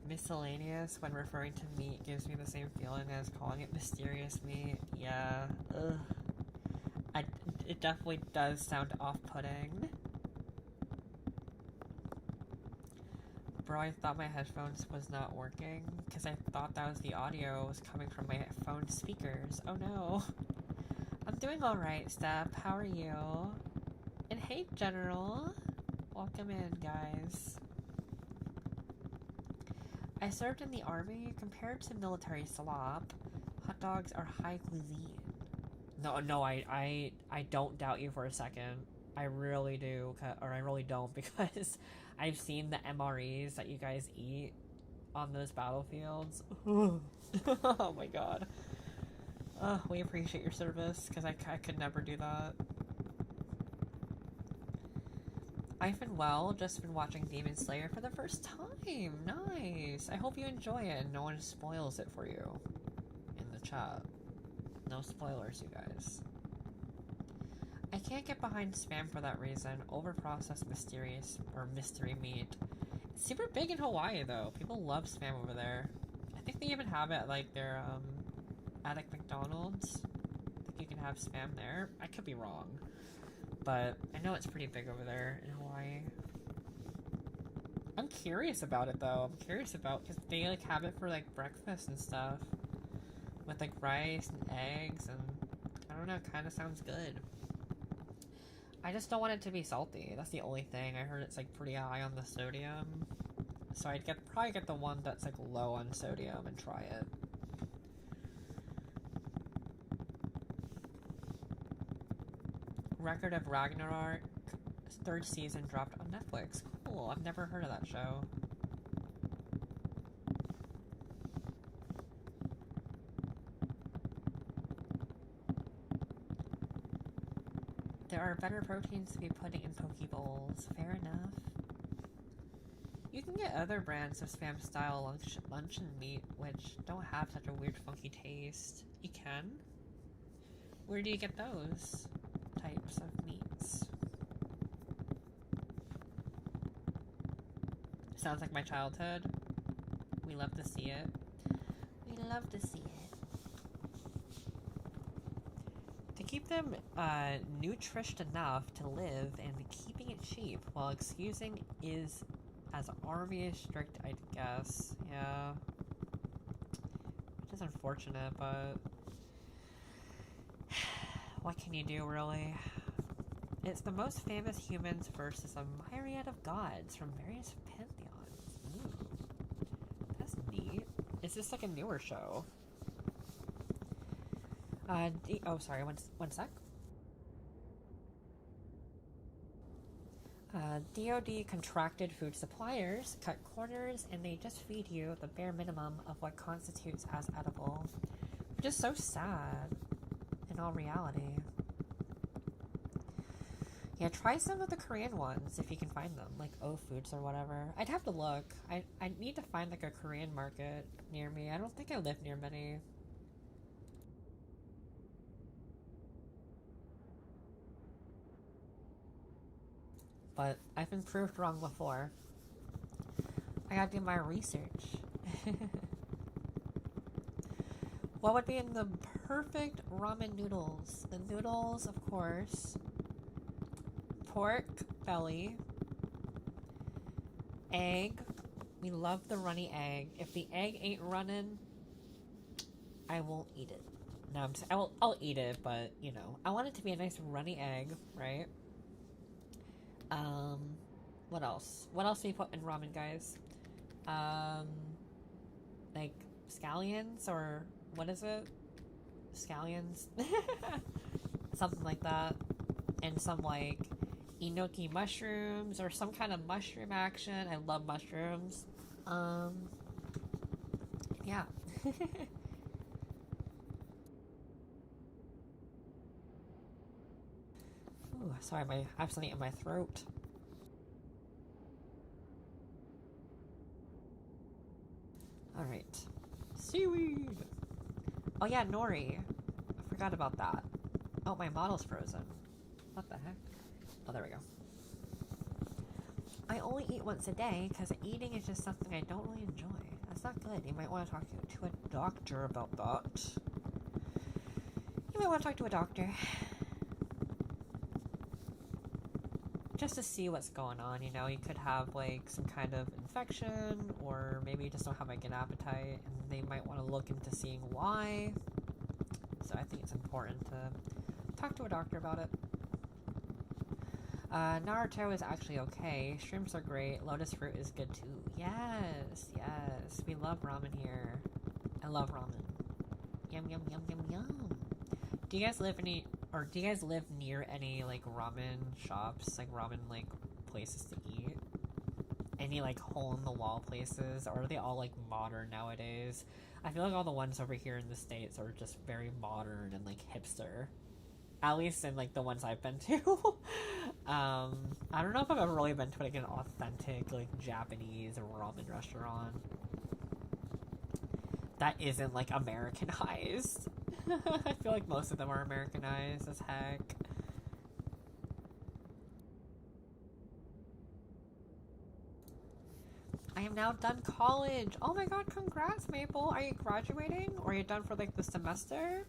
Speaker 1: Miscellaneous, when referring to meat, gives me the same feeling as calling it mysterious meat. Yeah, ugh. It definitely does sound off-putting. Bro, I thought my headphones was not working, because I thought that was the audio was coming from my phone speakers. Oh no. I'm doing alright, Steph. How are you? And hey, General. Welcome in, guys. I served in the army. Compared to military slop, hot dogs are high cuisine. No, I don't doubt you for a second. I really do, or I really don't, because I've seen the MREs that you guys eat on those battlefields. Oh my god. We appreciate your service, because I could never do that. I've been well, just been watching Demon Slayer for the first time. Nice. I hope you enjoy it and no one spoils it for you in the chat. No spoilers, you guys. I can't get behind spam for that reason. Overprocessed mysterious or mystery meat. It's super big in Hawaii though. People love spam over there. I think they even have it at like their at like McDonald's. I think you can have spam there. I could be wrong. But I know it's pretty big over there in Hawaii. I'm curious about it though. I'm curious about, because they like have it for like breakfast and stuff. With like rice and eggs and I don't know, kind of sounds good. I just don't want it to be salty. That's the only thing. I heard it's like pretty high on the sodium. So I'd probably get the one that's like low on sodium and try it. Record of Ragnarok 3rd season dropped on Netflix. Cool, I've never heard of that show. There are better proteins to be putting in poke bowls. Fair enough. You can get other brands of spam style luncheon meat which don't have such a weird funky taste. You can? Where do you get those types of meats? Sounds like my childhood. We love to see it. We love to see it. To keep them nutrished enough to live and keeping it cheap while excusing is as army is strict, I guess. Yeah. Which is unfortunate, but what can you do, really? It's the most famous humans versus a myriad of gods from various pantheons. Ooh. That's neat. Is this like a newer show? Oh, sorry, one sec. DoD contracted food suppliers cut corners and they just feed you the bare minimum of what constitutes as edible. Which is so sad in all reality. Yeah, try some of the Korean ones if you can find them, like O-Foods or whatever. I'd have to look. I need to find like a Korean market near me. I don't think I live near many. But I've been proved wrong before. I gotta do my research. What would be in the perfect ramen noodles? The noodles, of course. Pork belly. Egg. We love the runny egg. If the egg ain't running, I won't eat it. No, I'll eat it, but, you know, I want it to be a nice runny egg, right? What else? What else do we put in ramen, guys? Like, scallions, or what is it? Scallions? Something like that. And some, like, enoki mushrooms, or some kind of mushroom action. I love mushrooms. Yeah. Ooh, sorry, I have something in my throat. Alright. Seaweed! Oh yeah, nori. I forgot about that. Oh, my model's frozen. What the heck? Oh, there we go. I only eat once a day because eating is just something I don't really enjoy. That's not good. You might want to talk to a doctor about that. You might want to talk to a doctor. Just to see what's going on, you know, you could have like some kind of infection, or maybe you just don't have a good appetite, and they might want to look into seeing why. So I think it's important to talk to a doctor about it. Naruto is actually okay. Shrimps are great. Lotus fruit is good too. Yes, yes. We love ramen here. I love ramen. Yum, yum, yum, yum, yum. Do you guys live near any, like, ramen shops? Like, ramen, like, places to eat? Any, like, hole-in-the-wall places? Or are they all, like, modern nowadays? I feel like all the ones over here in the States are just very modern and, like, hipster. At least in, like, the ones I've been to. I don't know if I've ever really been to, like, an authentic, like, Japanese ramen restaurant that isn't, like, Americanized. I feel like most of them are Americanized as heck. I am now done college. Oh my god, congrats, Maple. Are you graduating? Or are you done for, like, the semester?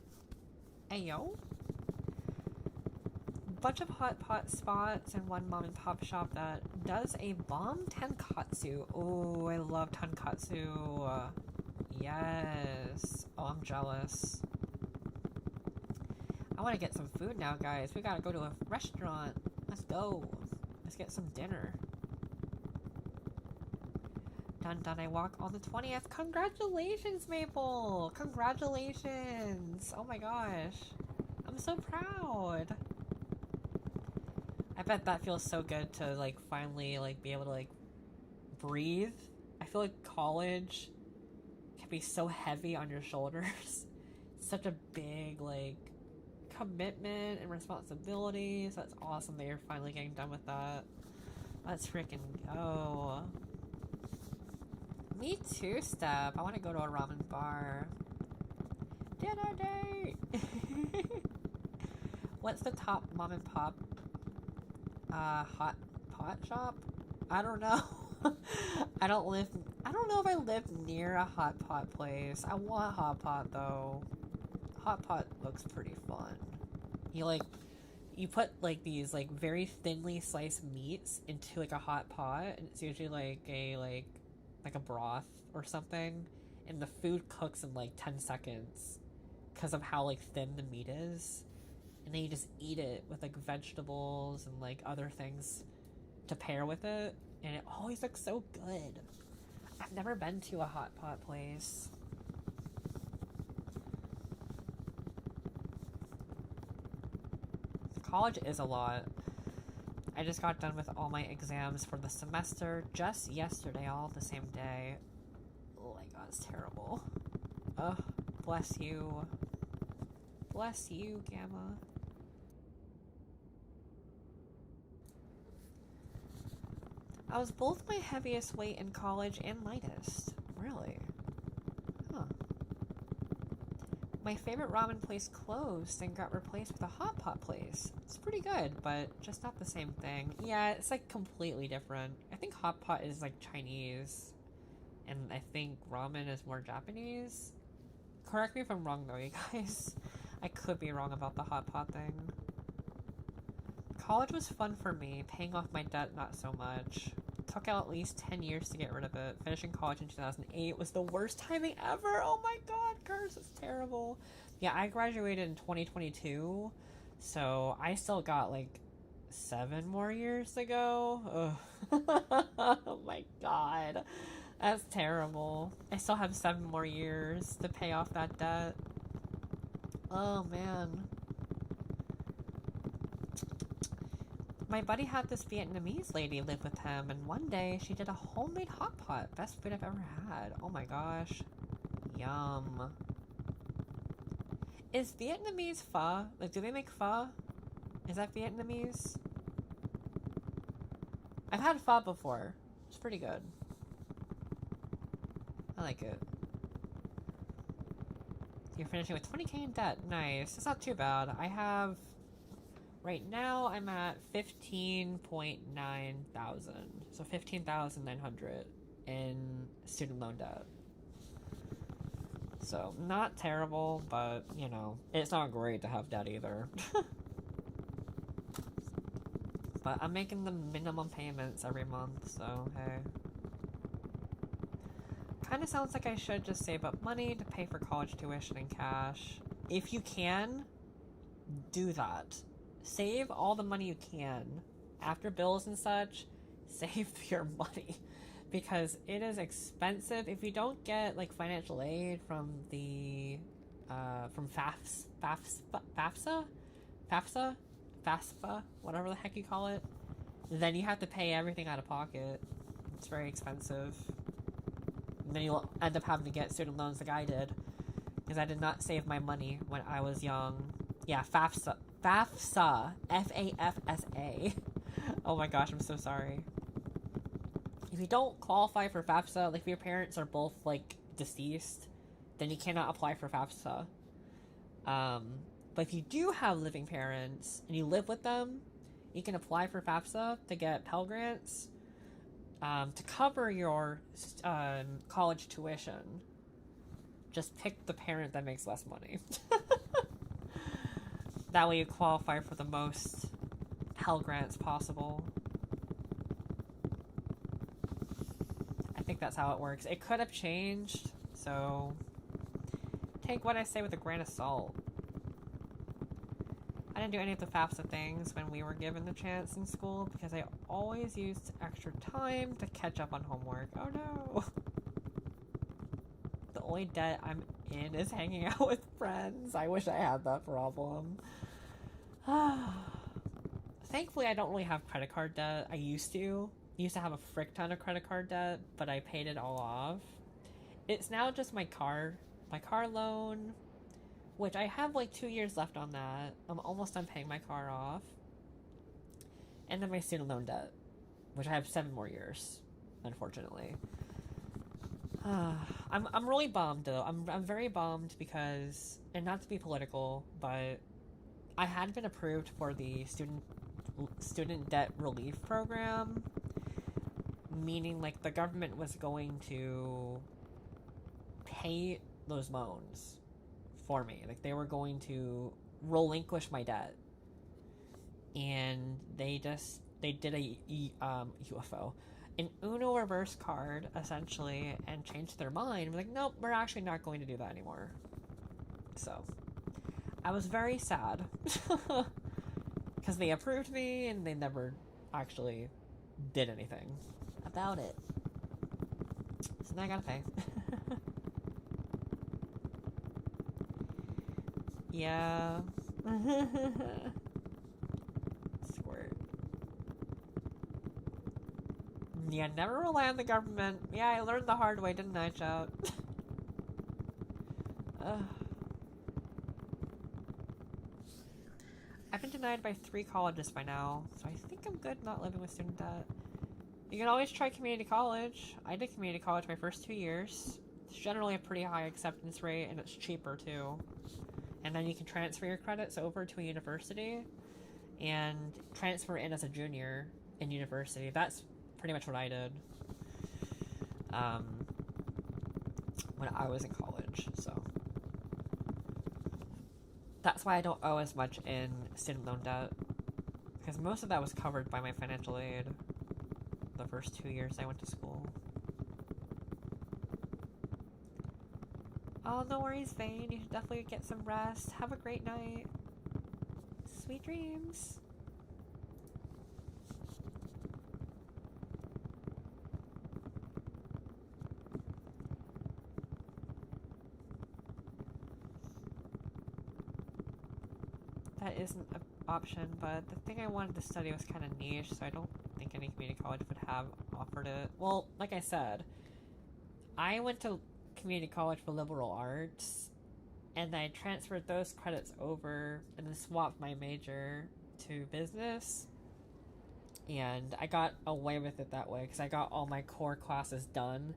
Speaker 1: Ayo. Bunch of hot pot spots and one mom and pop shop that does a bomb tonkatsu. Oh, I love tonkatsu. Yes. Oh, I'm jealous. I want to get some food now, guys. We gotta go to a restaurant. Let's go. Let's get some dinner. Done. I walk on the 20th. Congratulations, Maple. Congratulations. Oh my gosh. I'm so proud. I bet that feels so good to, like, finally, like, be able to, like, breathe. I feel like college can be so heavy on your shoulders. Such a big, like, commitment and responsibility. So it's awesome that you're finally getting done with that. Let's freaking go. Me too, Steph. I want to go to a ramen bar. Dinner date! What's the top mom and pop hot pot shop? I don't know. I don't know if I live near a hot pot place. I want hot pot though. Hot pot looks pretty fun. You put like these like very thinly sliced meats into like a hot pot, and it's usually like a broth or something, and the food cooks in like 10 seconds because of how like thin the meat is, and then you just eat it with like vegetables and like other things to pair with it, and it always looks so good. I've never been to a hot pot place. College is a lot. I just got done with all my exams for the semester just yesterday, all the same day. Oh my god, it's terrible. Ugh, bless you. Bless you, Gamma. I was both my heaviest weight in college and lightest. Really? Huh. My favorite ramen place closed and got replaced with a hot pot place. It's pretty good, but just not the same thing. Yeah, it's like completely different. I think hot pot is like Chinese, and I think ramen is more Japanese. Correct me if I'm wrong though, you guys. I could be wrong about the hot pot thing. College was fun for me, paying off my debt not so much. Took out at least 10 years to get rid of it. Finishing college in 2008 was the worst timing ever. Oh my god, curse, it's terrible. Yeah, I graduated in 2022, so I still got like 7 more years to go. Oh my god, that's terrible. I still have 7 more years to pay off that debt. Oh man. My buddy had this Vietnamese lady live with him, and one day she did a homemade hot pot. Best food I've ever had. Oh my gosh. Yum. Is Vietnamese pho? Like, do they make pho? Is that Vietnamese? I've had pho before. It's pretty good. I like it. You're finishing with 20k in debt. Nice. It's not too bad. I have... Right now, I'm at 15.9 thousand. So 15,900 in student loan debt. So, not terrible, but, you know, it's not great to have debt either. But I'm making the minimum payments every month, so hey. Kinda sounds like I should just save up money to pay for college tuition in cash. If you can, do that. Save all the money you can. After bills and such, save your money. Because it is expensive. If you don't get, like, financial aid from the, from FAFSA, whatever the heck you call it, then you have to pay everything out of pocket. It's very expensive. And then you'll end up having to get student loans like I did. Because I did not save my money when I was young. Yeah, FAFSA. F-A-F-S-A. Oh my gosh, I'm so sorry. If you don't qualify for FAFSA, like if your parents are both like deceased, then you cannot apply for FAFSA. But if you do have living parents and you live with them, you can apply for FAFSA to get Pell Grants to cover your college tuition. Just pick the parent that makes less money. That way you qualify for the most Pell Grants possible. I think that's how it works. It could have changed, so take what I say with a grain of salt. I didn't do any of the FAFSA things when we were given the chance in school because I always used extra time to catch up on homework. Oh no! The only debt I'm in is hanging out with friends. I wish I had that problem. Thankfully, I don't really have credit card debt. I used to have a frick ton of credit card debt, but I paid it all off. It's now just my car loan, which I have like 2 years left on that. I'm almost done paying my car off. And then my student loan debt, which I have 7 more years, unfortunately. I'm really bummed though. I'm very bummed because, and not to be political, but
Speaker 2: I had been approved for the student debt relief program, meaning like the government was going to pay those loans for me. Like they were going to relinquish my debt, and they did a UFO, an Uno reverse card essentially, and changed their mind. Like, nope, we're actually not going to do that anymore. So I was very sad because they approved me and they never actually did anything about it. So now I gotta pay. Yeah. Squirt. Yeah, never rely on the government. Yeah, I learned the hard way, didn't I, Chout? I've been denied by 3 colleges by now, so I think I'm good not living with student debt. You can always try community college. I did community college my first 2 years. It's generally a pretty high acceptance rate, and it's cheaper too. And then you can transfer your credits over to a university and transfer in as a junior in university. That's pretty much what I did when I was in college. So that's why I don't owe as much in student loan debt, because most of that was covered by my financial aid the first 2 years I went to school. Oh, no worries, Vane. You should definitely get some rest. Have a great night. Sweet dreams. That isn't an option, but the thing I wanted to study was kind of niche, so I don't think any community college would have offered it. Well, like I said, I went to community college for liberal arts, and I transferred those credits over and then swapped my major to business, and I got away with it that way because I got all my core classes done,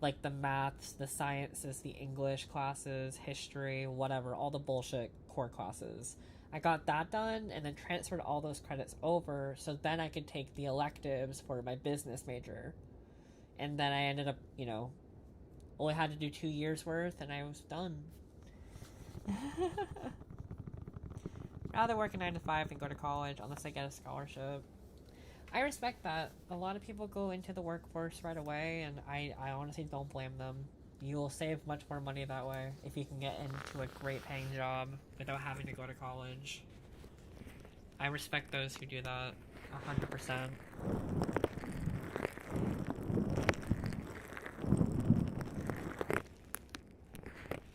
Speaker 2: like the maths, the sciences, the English classes, history, whatever, all the bullshit core classes. I got that done and then transferred all those credits over, so then I could take the electives for my business major. And then I ended up, only had to do 2 years worth, and I was done. Rather work a 9 to 5 than go to college unless I get a scholarship. I respect that. A lot of people go into the workforce right away, and I honestly don't blame them. You will save much more money that way if you can get into a great paying job without having to go to college. I respect those who do that 100%.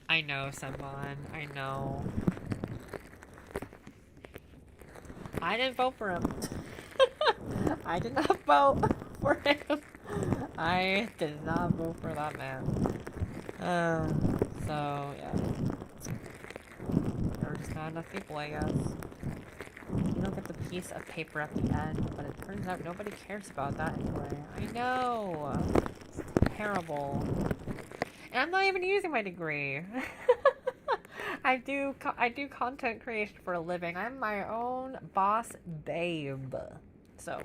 Speaker 2: I know, Senbon. I know. I didn't vote for him. I did not vote for him. I did not vote for that man. So, yeah. There just not enough people, I guess. You don't get the piece of paper at the end, but it turns out nobody cares about that anyway. I know! It's terrible. And I'm not even using my degree. I do content creation for a living. I'm my own boss babe. So,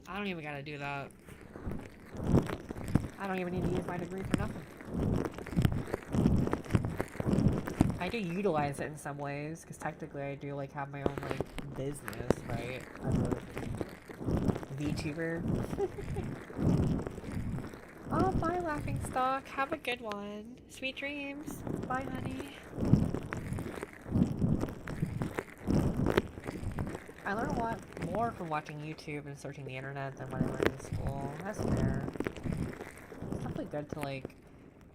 Speaker 2: I don't even gotta do that. I don't even need to use my degree for nothing. I do utilize it in some ways, because technically I do have my own business, right? As a VTuber. Oh, bye, Laughing Stock. Have a good one. Sweet dreams. Bye, honey. I learn a lot more from watching YouTube and searching the internet than when I learned in school. That's fair. It's definitely good to,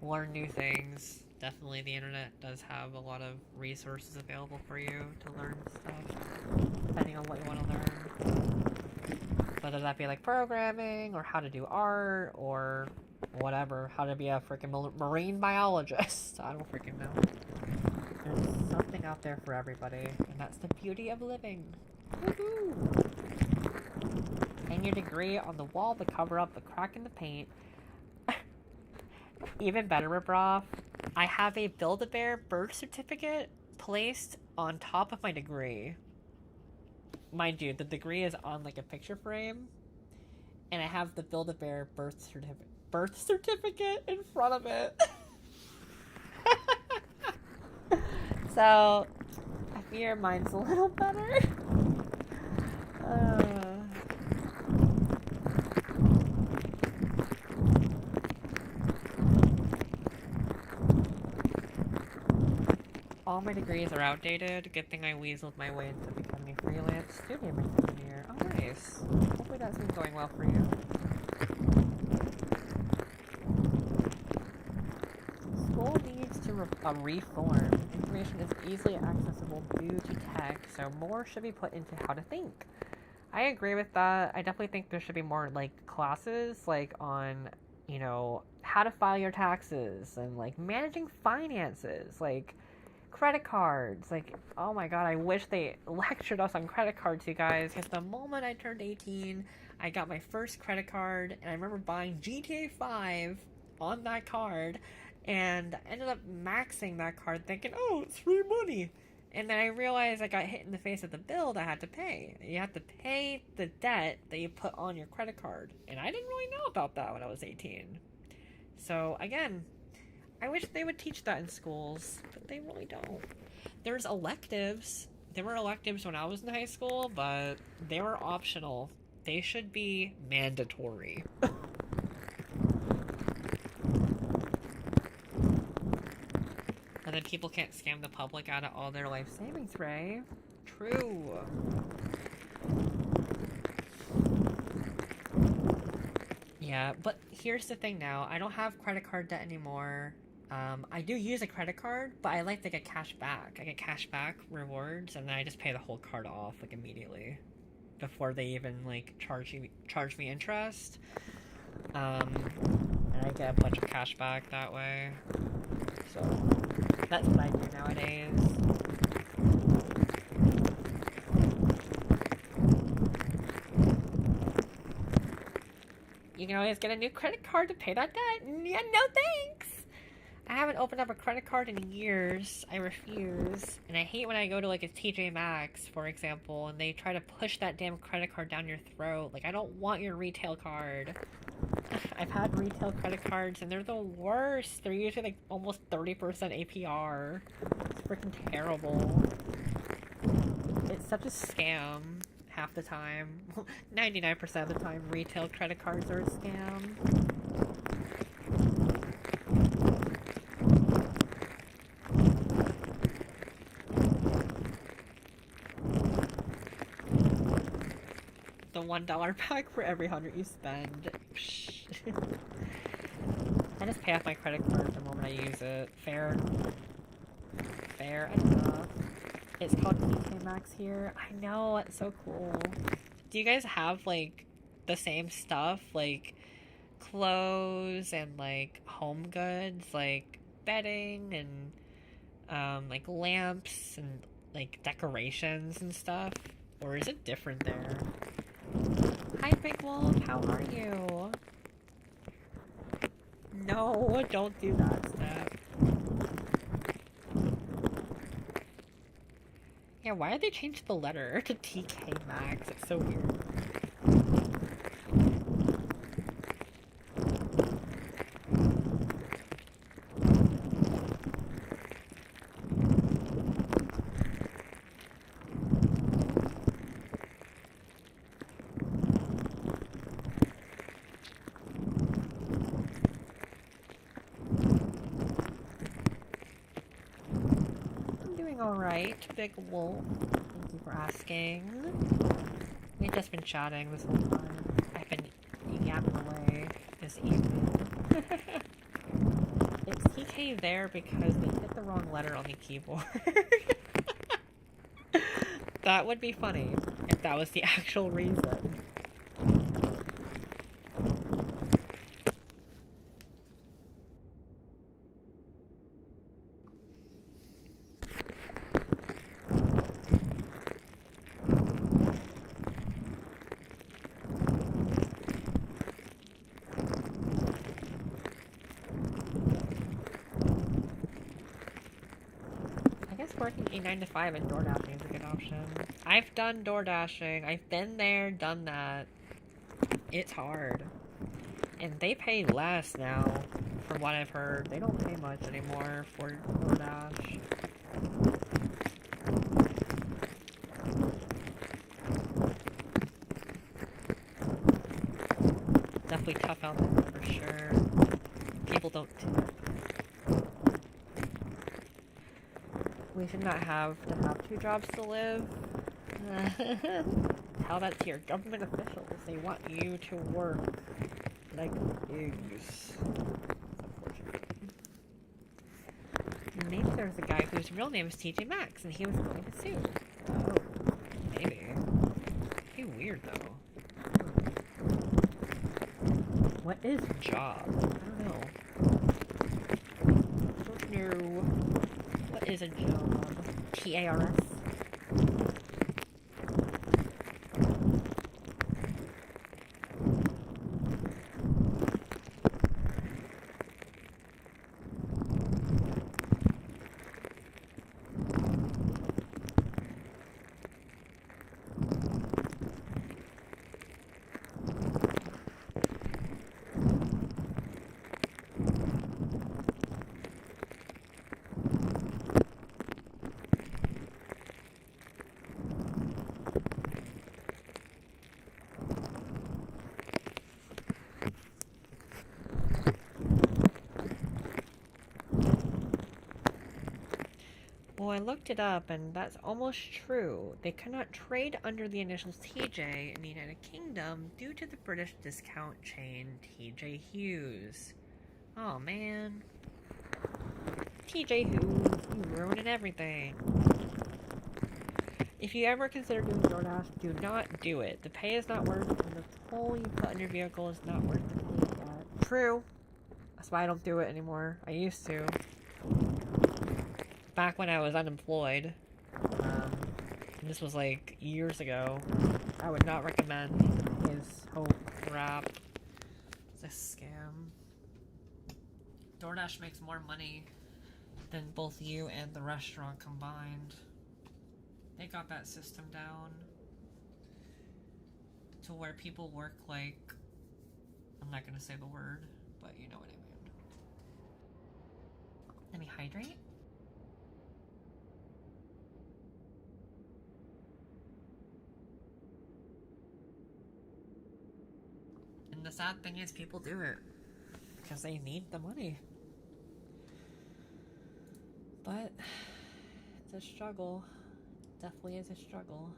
Speaker 2: learn new things. Definitely the internet does have a lot of resources available for you to learn stuff, depending on what you want to learn. Whether that be, programming, or how to do art, or whatever. How to be a freaking marine biologist. I don't freaking know. There's something out there for everybody, and that's the beauty of living. Woohoo! Hang your degree on the wall to cover up the crack in the paint. Even better, Riproff, I have a Build-A-Bear birth certificate placed on top of my degree. Mind you, the degree is on like a picture frame, and I have the Build-A-Bear birth certificate in front of it. So I fear mine's a little better. All my degrees are outdated. Good thing I weaseled my way into becoming a freelance studio engineer. Oh, nice. Hopefully that's been going well for you. School needs to reform. Information is easily accessible due to tech, so more should be put into how to think. I agree with that. I definitely think there should be more, like, classes, like, on, you know, how to file your taxes and, like, managing finances, like, credit cards. Like, oh my god, I wish they lectured us on credit cards, you guys, because the moment I turned 18, I got my first credit card, and I remember buying GTA 5 on that card, and I ended up maxing that card thinking, oh, it's free money. And then I realized I got hit in the face with the bill that I had to pay. You have to pay the debt that you put on your credit card. And I didn't really know about that when I was 18. So, again, I wish they would teach that in schools, but they really don't. There's electives. There were electives when I was in high school, but they were optional. They should be mandatory. And then people can't scam the public out of all their life savings, right? True. Yeah, but here's the thing now. I don't have credit card debt anymore. I do use a credit card, but I like to get cash back. I get cash back rewards, and then I just pay the whole card off, like, immediately. Before they even, like, charge me interest. And I get a bunch of cash back that way. So, that's what I do nowadays. You can always get a new credit card to pay that debt. Yeah, no thanks! I haven't opened up a credit card in years. I refuse. And I hate when I go to, like, a TJ Maxx, for example, and they try to push that damn credit card down your throat. Like, I don't want your retail card. I've had retail credit cards, and they're the worst. They're usually, like, almost 30% APR. It's freaking terrible. It's such a scam half the time. 99% of the time, retail credit cards are a scam. The $1 back for every 100 you spend. I just pay off my credit card the moment I use it. Fair. Fair enough. It's called TK Maxx here. I know, it's so cool. Do you guys have, like, the same stuff? Like, clothes and, like, home goods? Like, bedding and, like, lamps and, like, decorations and stuff? Or is it different there? Hi, Big Wolf. How are you? No, don't do that, Steph. Yeah, why did they change the letter to TK Maxx? It's so weird. Alright, Big Wolf. Thank you for asking. We've just been chatting this whole time. I've been yapping away this evening. It's TK there because they hit the wrong letter on the keyboard. That would be funny if that was the actual reason. working a 9 to 5 and door dashing is a good option. I've done door dashing. I've been there, done that. It's hard. And they pay less now, from what I've heard. They don't pay much anymore for DoorDash. Definitely tough out there for sure. People don't tip. We should not have to have 2 jobs to live. Tell that to your government officials. They want you to work like pigs. Unfortunately. Maybe there's a guy whose real name is TJ Maxx and he was going to sue. Oh, maybe. Be weird though. What is job? I don't know. Don't know. What is a job? TARS? Well, I looked it up, and that's almost true. They cannot trade under the initials TJ in the United Kingdom due to the British discount chain TJ Hughes. Oh, man. TJ Hughes, you ruined everything. If you ever consider doing DoorDash, do not do it. The pay is not worth it, and the toll you put on your vehicle is not worth the pay you get. True. That's why I don't do it anymore. I used to. Back when I was unemployed, this was like years ago, I would not recommend his whole crap. It's a scam. DoorDash makes more money than both you and the restaurant combined. They got that system down to where people work like, I'm not gonna say the word, but you know what I mean. Let me hydrate. And the sad thing is people do it because they need the money. But it's a struggle. Definitely is a struggle.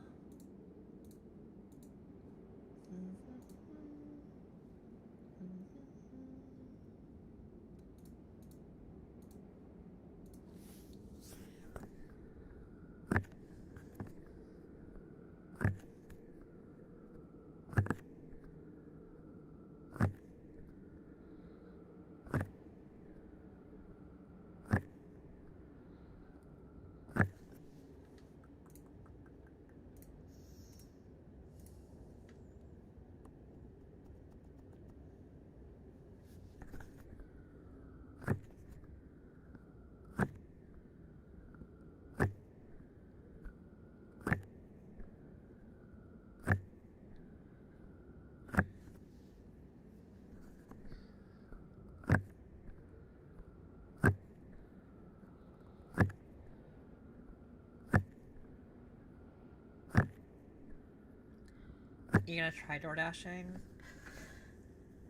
Speaker 2: You gonna try door dashing?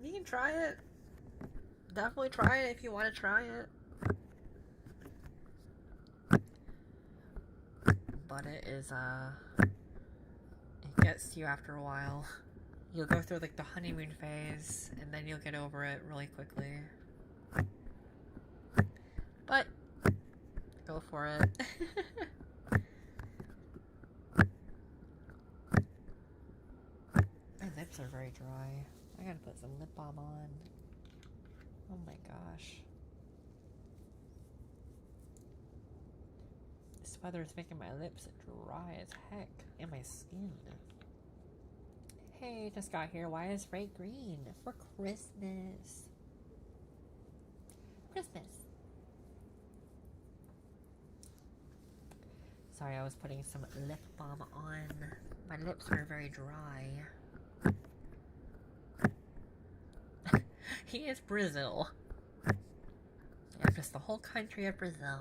Speaker 2: You can try it. Definitely try it if you want to try it. But it is, it gets to you after a while. You'll go through like the honeymoon phase, and then you'll get over it really quickly. But, go for it. My lips are very dry. I gotta put some lip balm on. Oh my gosh. This weather is making my lips dry as heck. And my skin. Hey, just got here. Why is Ray green? For Christmas. Christmas. Sorry, I was putting some lip balm on. My lips were very dry. He is Brazil. I'm just the whole country of Brazil.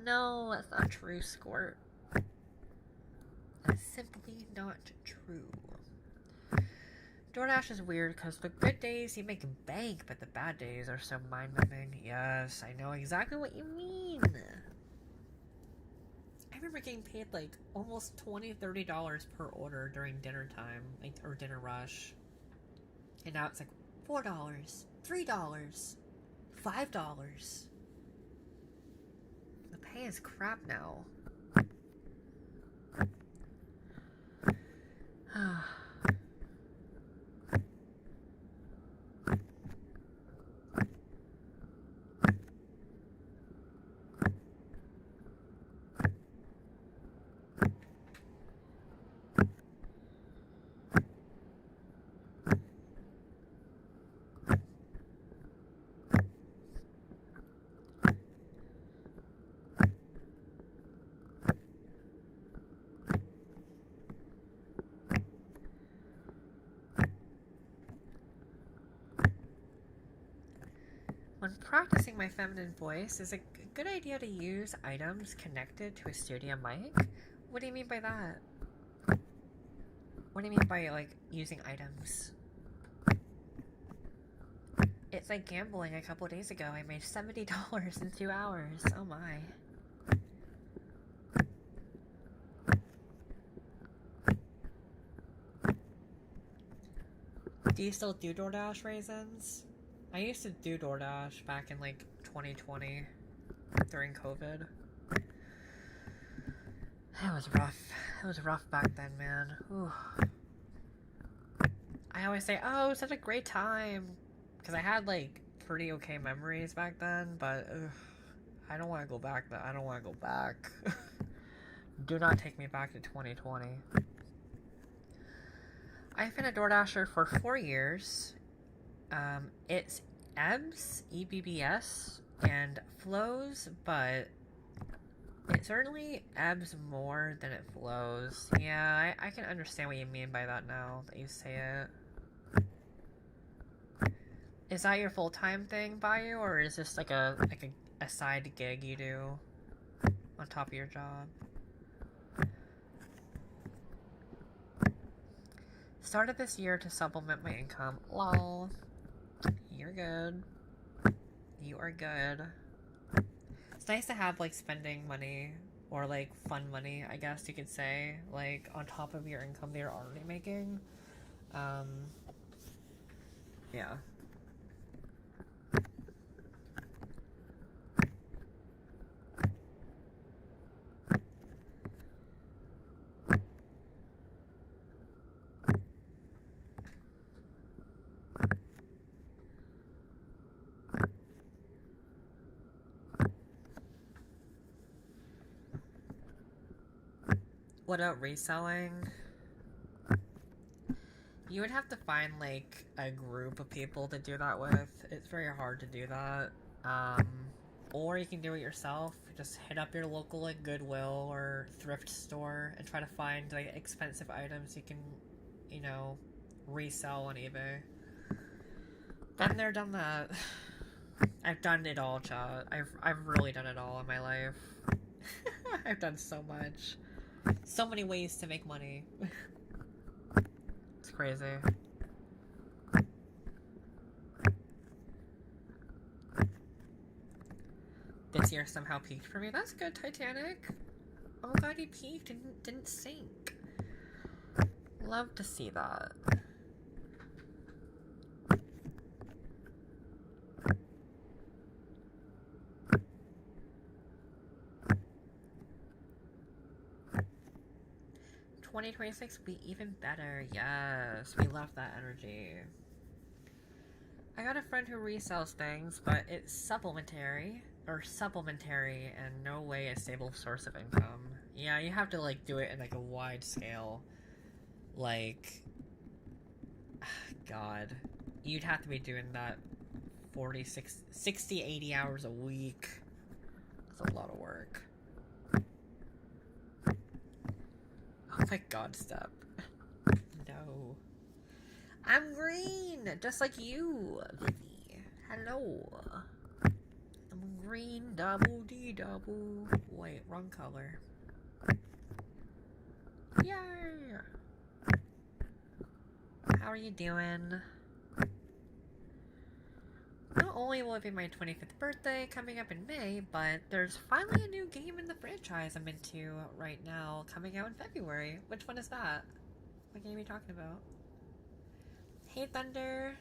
Speaker 2: No, that's not true, Squirt. That's simply not true. DoorDash is weird because the good days you make bank, but the bad days are so mind-numbing. Yes, I know exactly what you mean. I remember getting paid like almost $20-$30 per order during dinner time, like, or dinner rush. And now it's like $4, $3, $5. The pay is crap now. When practicing my feminine voice, is a good idea to use items connected to a studio mic? What do you mean by that? What do you mean by, like, using items? It's like gambling a couple days ago. I made $70 in 2 hours. Oh my. Do you still do DoorDash, Raisins? I used to do DoorDash back in like 2020 during COVID. It was rough. It was rough back then, man. Ooh. I always say, oh, such a great time. Because I had like pretty okay memories back then, but I don't want to go back. I don't want to go back. Do not take me back to 2020. I've been a DoorDasher for 4 years. It's ebbs, EBBS, and flows, but it certainly ebbs more than it flows. Yeah, I can understand what you mean by that now that you say it. Is that your full-time thing, Bayou, or is this like a side gig you do on top of your job? Started this year to supplement my income. Lol. You're good. You are good. It's nice to have, like, spending money, or, like, fun money, I guess you could say, like, on top of your income that you're already making. Yeah. What about reselling? You would have to find, like, a group of people to do that with. It's very hard to do that. Or you can do it yourself. Just hit up your local, like, Goodwill or thrift store and try to find, like, expensive items you can, you know, resell on eBay. Been there, done that. I've done it all, chat. I've really done it all in my life. I've done so much. So many ways to make money. It's crazy. This year somehow peaked for me. That's good, Titanic. Oh my god, you peaked and didn't sink. Love to see that. $2026 will be even better. Yes, we love that energy. I got a friend who resells things, but it's supplementary and no way a stable source of income. Yeah, you have to, like, do it in, like, a wide scale. Like, God, you'd have to be doing that 40, 60, 80 hours a week. my god, stop. No. I'm green, just like you, Vivi. Hello. I'm green, double D double. Wait, wrong color. Yay! How are you doing? Not only will it be my 25th birthday coming up in May, but there's finally a new game in the franchise I'm into right now coming out in February. Which one is that? What game are you talking about? Hey Thunder!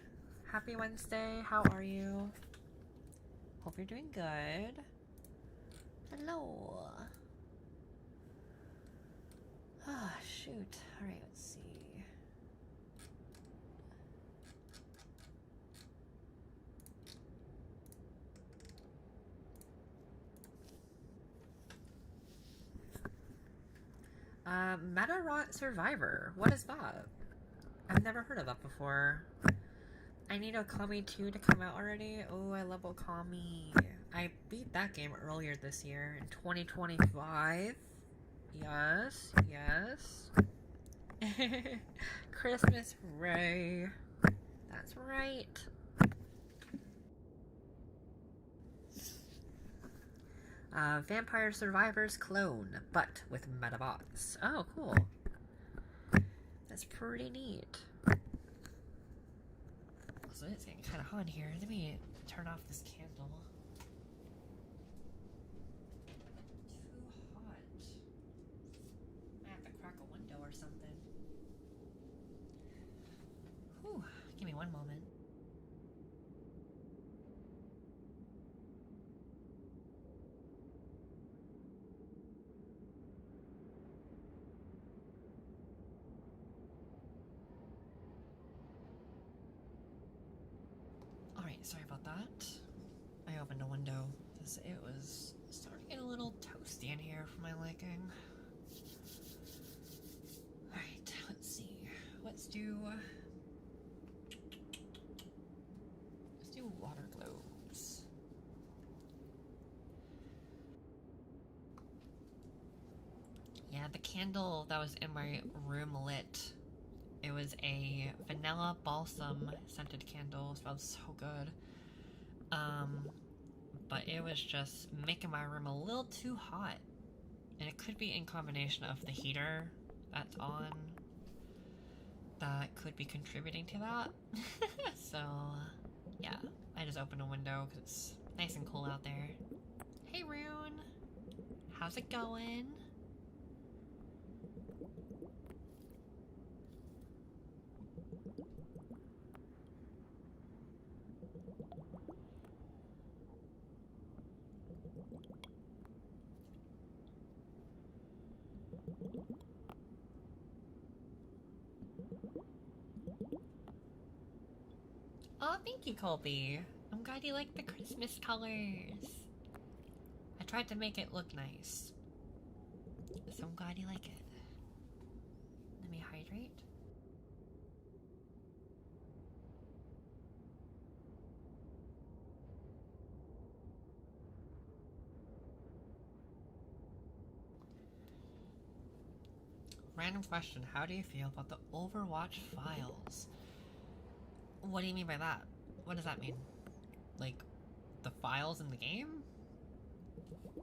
Speaker 2: Happy Wednesday, how are you? Hope you're doing good. Hello! Ah, shoot. Alright, let's see. Meta Survivor. What is that? I've never heard of that before. I need Okami 2 to come out already. Oh, I love Okami. I beat that game earlier this year in 2025. Yes, yes. Christmas Ray. That's right. Vampire Survivors clone, but with metabots. Oh, cool. That's pretty neat. So it's getting kind of hot in here. Let me turn off this candle. Too hot. I have to crack a window or something. Whew. Give me one moment. Sorry about that. I opened a window because it was starting to get a little toasty in here for my liking. Alright, let's see. Let's do water globes. Yeah, the candle that was in my room lit. It was a vanilla balsam scented candle. It smelled so good. But it was just making my room a little too hot. And it could be in combination of the heater that's on that could be contributing to that. So, yeah. I just opened a window because it's nice and cool out there. Hey, Rune. How's it going? Oh, thank you, Colby. I'm glad you like the Christmas colors. I tried to make it look nice. So I'm glad you like it. Let me hydrate. Random question, how do you feel about the Overwatch files? What do you mean by that? What does that mean? Like, the files in the game?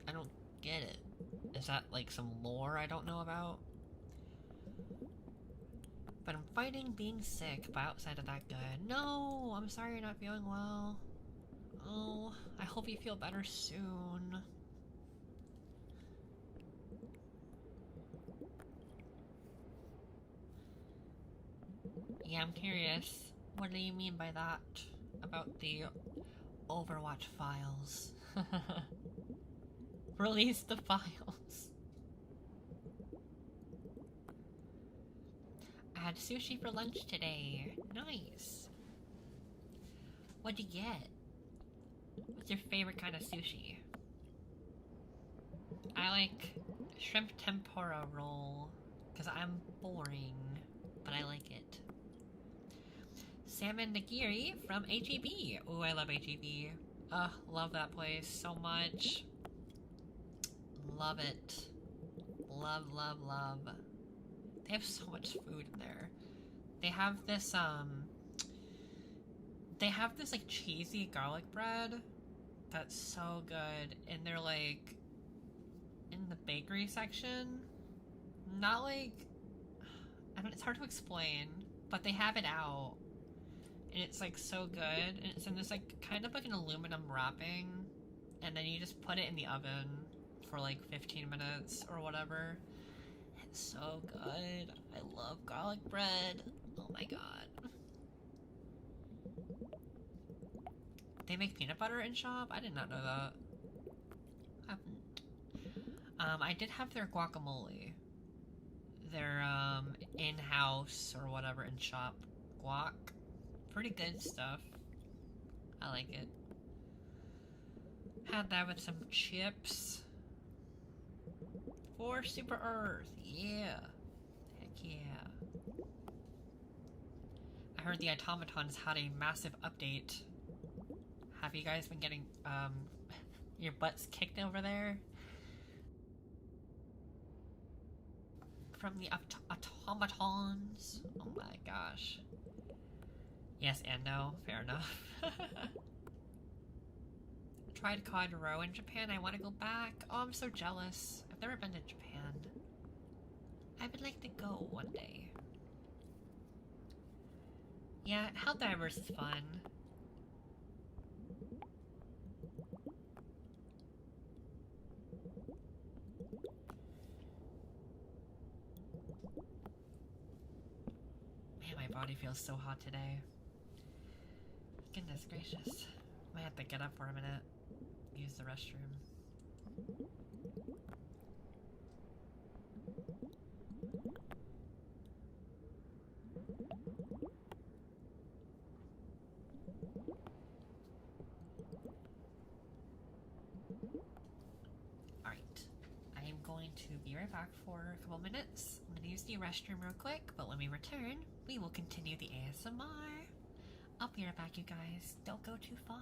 Speaker 2: I don't get it. Is that like some lore I don't know about? But I'm fighting being sick, but outside of that good. No! I'm sorry you're not feeling well. Oh, I hope you feel better soon. Yeah, I'm curious. What do you mean by that? About the Overwatch files? Release the files. I had sushi for lunch today. Nice. What'd you get? What's your favorite kind of sushi? I like shrimp tempura roll, because I'm boring, but I like it. Salmon nigiri from HEB. Ooh, I love HEB. Love that place so much. Love it. Love, love, love.
Speaker 1: They have so much food in there. They have this like cheesy garlic bread that's so good, and they're like in the bakery section. Not like, I mean, it's hard to explain, but they have it out, and it's like so good, and it's in this like kind of like an aluminum wrapping, and then you just put it in the oven for like 15 minutes or whatever. It's so good. I love garlic bread. Oh my god. They make peanut butter in shop? I did not know that. I did have their guacamole. Their in-house or whatever in shop guac. Pretty good stuff. I like it. Had that with some chips. For Super Earth. Yeah. Heck yeah. I heard the automatons had a massive update. Have you guys been getting your butts kicked over there? From the automatons? Oh my gosh. Yes and no. Fair enough. Tried Cod Row in Japan. I want to go back. Oh, I'm so jealous. I've never been to Japan. I would like to go one day. Yeah, Helldivers is fun. Man, my body feels so hot today. Goodness gracious. Might have to get up for a minute. Use the restroom. Alright. I am going to be right back for a couple minutes. I'm going to use the restroom real quick, but when we return, we will continue the ASMR. I'll be right back, you guys. Don't go too far.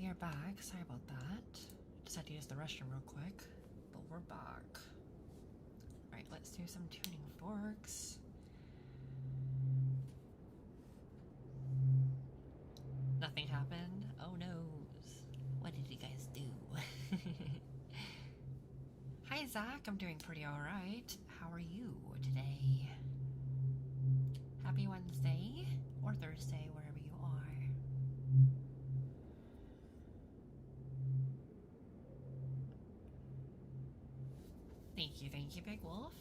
Speaker 1: we are back. Sorry about that. Just had to use the restroom real quick. But we're back. Alright, let's do some tuning forks. Nothing happened? Oh no. What did you guys do? Hi Zach, I'm doing pretty alright. How are you today? Happy Wednesday or Thursday, wherever you are. Thank you, Big Wolf.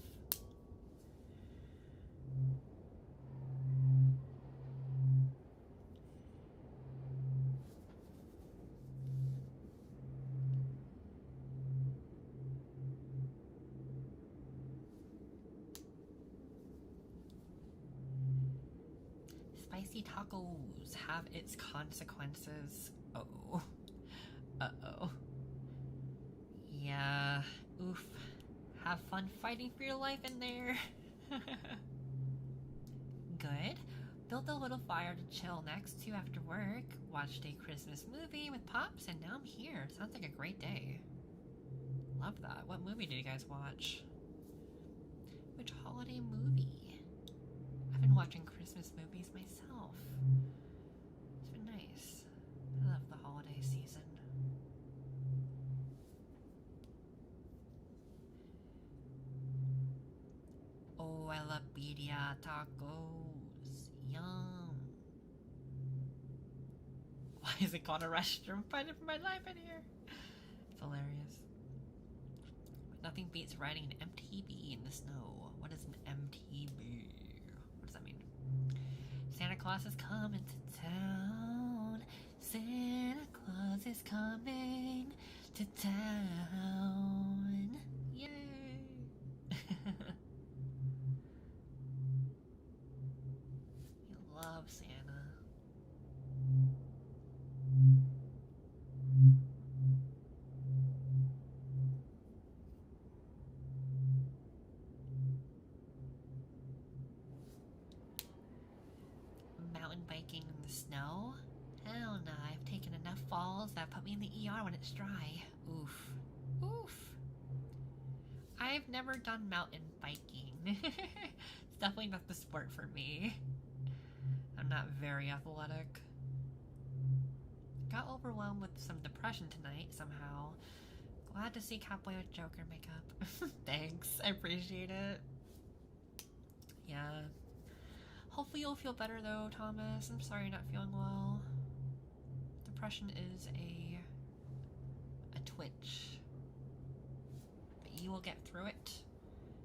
Speaker 1: Spicy tacos have its consequences. Uh-oh. Uh-oh. Yeah. Oof. Have fun fighting for your life in there. Good. Built a little fire to chill next to after work. Watched a Christmas movie with Pops, and now I'm here. Sounds like a great day. Love that. What movie did you guys watch? Which holiday movie? I've been watching Christmas movies myself. It's been nice. I love the holiday season. Oh, I love birria tacos. Yum. Why is it called a restroom? Fighting for my life in here. It's hilarious. Nothing beats riding an MTB in the snow. What is an MTB? What does that mean? Santa Claus is coming to town. Santa Claus is coming to town. Yay! You love Santa. Mountain biking in the snow? Hell nah, I've taken enough falls that put me in the ER when it's dry. Oof. Oof. I've never done mountain biking. It's definitely not the sport for me. I'm not very athletic. Got overwhelmed with some depression tonight somehow. Glad to see Catboy with Joker makeup. Thanks, I appreciate it. Yeah. Hopefully you'll feel better though, Thomas. I'm sorry you're not feeling well. Depression is a twitch. But you will get through it.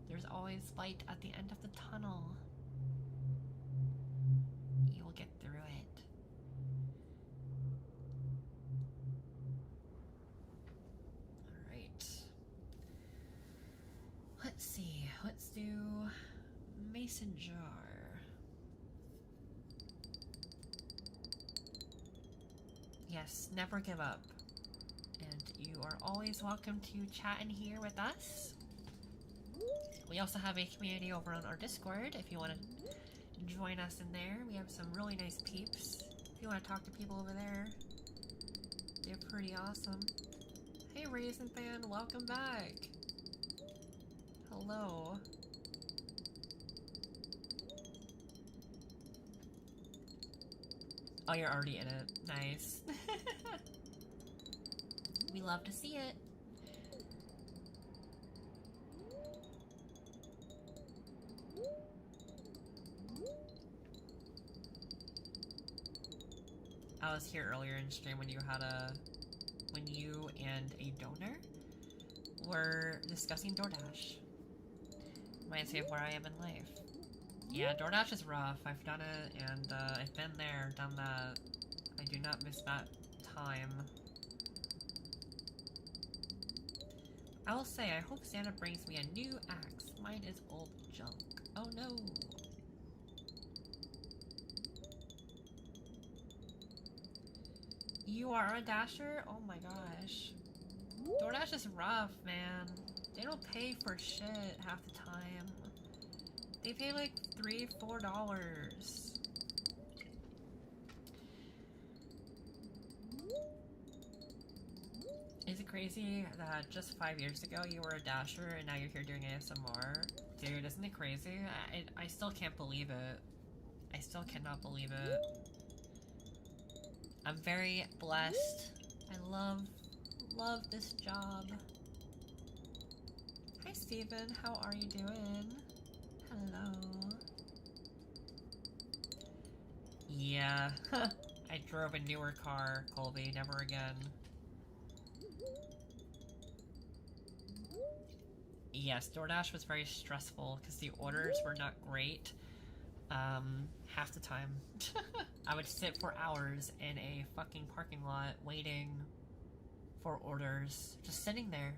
Speaker 1: There's always light at the end of the tunnel. You will get through it. Alright. Let's see. Let's do Mason Jar. Yes, never give up. And you are always welcome to chat in here with us. We also have a community over on our Discord if you want to join us in there. We have some really nice peeps. If you want to talk to people over there, they're pretty awesome. Hey Reizen fan, welcome back. Hello. Oh, you're already in it. Nice. We love to see it. I was here earlier in stream when you and a donor were discussing DoorDash. Reminds me of where I am in life. Yeah, DoorDash is rough. I've done it, and I've been there, done that. I do not miss that time. I will say, I hope Santa brings me a new axe. Mine is old junk. Oh no! You are a dasher? Oh my gosh. DoorDash is rough, man. They don't pay for shit half the time. They pay like $3, $4.
Speaker 2: Is it crazy that just 5 years ago you were a dasher and now you're here doing ASMR? Dude, isn't it crazy? I still can't believe it. I still cannot believe it. I'm very blessed. I love this job. Hi Steven, how are you doing? Hello. Yeah, I drove a newer car, Colby, never again. Yes, DoorDash was very stressful because the orders were not great. Half the time. I would sit for hours in a fucking parking lot waiting for orders. Just sitting there.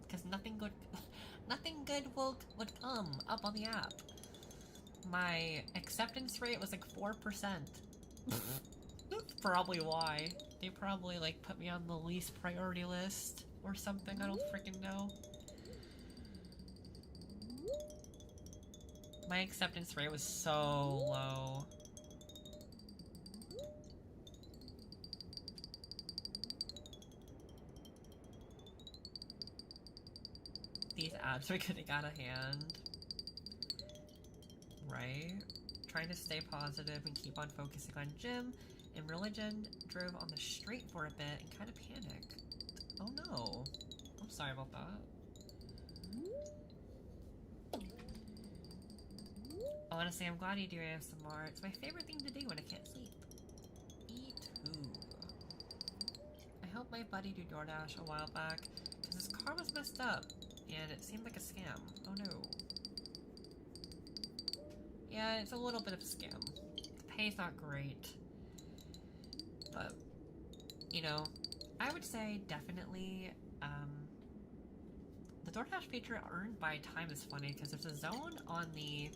Speaker 2: Because nothing good would come up on the app. My acceptance rate was like 4%. That's probably why. They probably like put me on the least priority list or something, I don't freaking know. My acceptance rate was so low. These ads are getting out of hand. Right? Trying to stay positive and keep on focusing on gym and religion, drove on the street for a bit and kind of panicked. Oh no. I'm sorry about that. Honestly, I'm glad you do ASMR. It's my favorite thing to do when I can't sleep. Me too. I helped my buddy do DoorDash a while back because his car was messed up and it seemed like a scam. Oh no. Yeah, it's a little bit of a scam. The pay's not great. But, you know, I would say definitely, the DoorDash feature earned by time is funny because there's a zone on the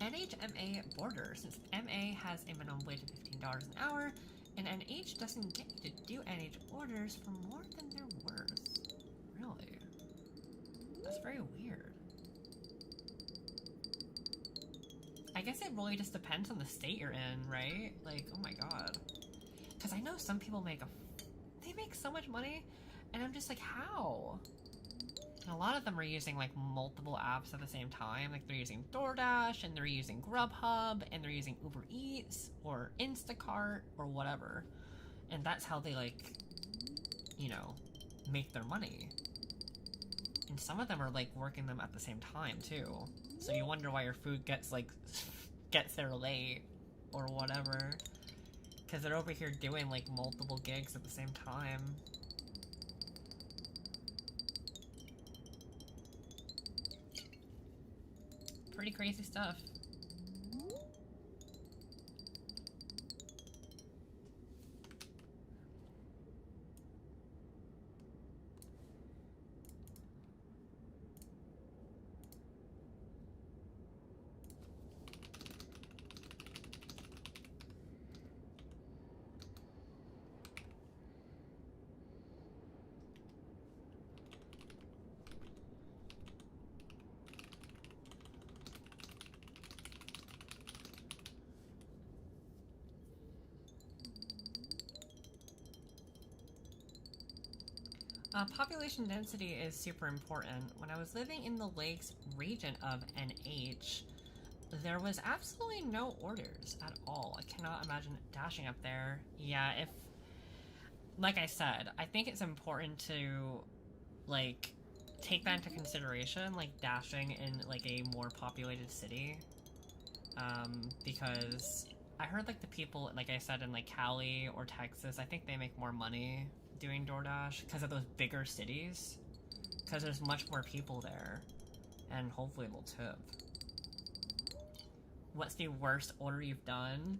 Speaker 2: NHMA border, since MA has a minimum wage of $15 an hour, and NH doesn't get you to do NH orders for more than they're worth. Really? That's very weird. I guess it really just depends on the state you're in, right? Like, oh my god. Because I know some people make they make so much money, and I'm just like, how? And a lot of them are using like multiple apps at the same time. Like they're using DoorDash, and they're using Grubhub, and they're using Uber Eats, or Instacart, or whatever. And that's how they like, you know, make their money. And some of them are like working them at the same time too. So you wonder why your food gets like, gets there late, or whatever. Because they're over here doing like multiple gigs at the same time. Pretty crazy stuff. Population density is super important. When I was living in the lakes region of NH, there was absolutely no orders at all. I cannot imagine dashing up there. Yeah, if... Like I said, I think it's important to, like, take that into consideration, like dashing in, like, a more populated city. Because I heard, like, the people, like I said, in, like, Cali or Texas, I think they make more money doing DoorDash because of those bigger cities, because there's much more people there, and hopefully they'll tip. What's the worst order you've done?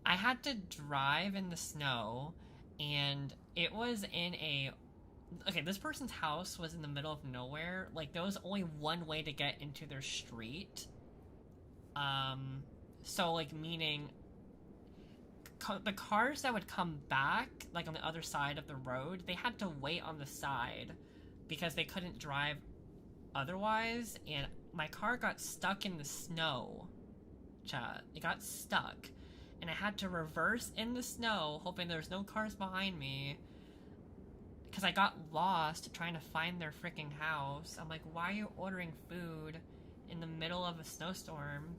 Speaker 2: I had to drive in the snow, and it was in a... Okay, this person's house was in the middle of nowhere. Like, there was only one way to get into their street. So, like, meaning... the cars that would come back, like on the other side of the road, they had to wait on the side because they couldn't drive otherwise, and my car got stuck in the snow, chat. It got stuck,
Speaker 1: and I had to reverse in the snow, hoping there's no cars behind me, because I got lost trying to find their freaking house. I'm like, why are you ordering food in the middle of a snowstorm?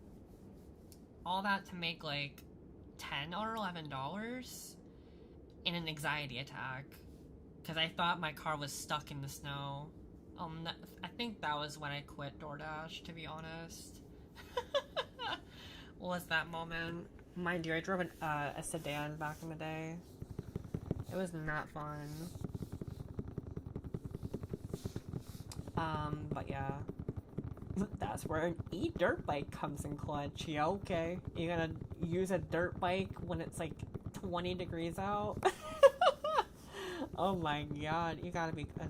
Speaker 1: All that to make like $10 or $11 in an anxiety attack, because I thought my car was stuck in the snow. I think that was when I quit DoorDash, to be honest. What was that moment? Mind you, I drove a sedan back in the day. It was not fun. But yeah. That's where an e-dirt bike comes in clutch. Yeah, okay. You're gonna use a dirt bike when it's like 20 degrees out? Oh my god, you gotta be a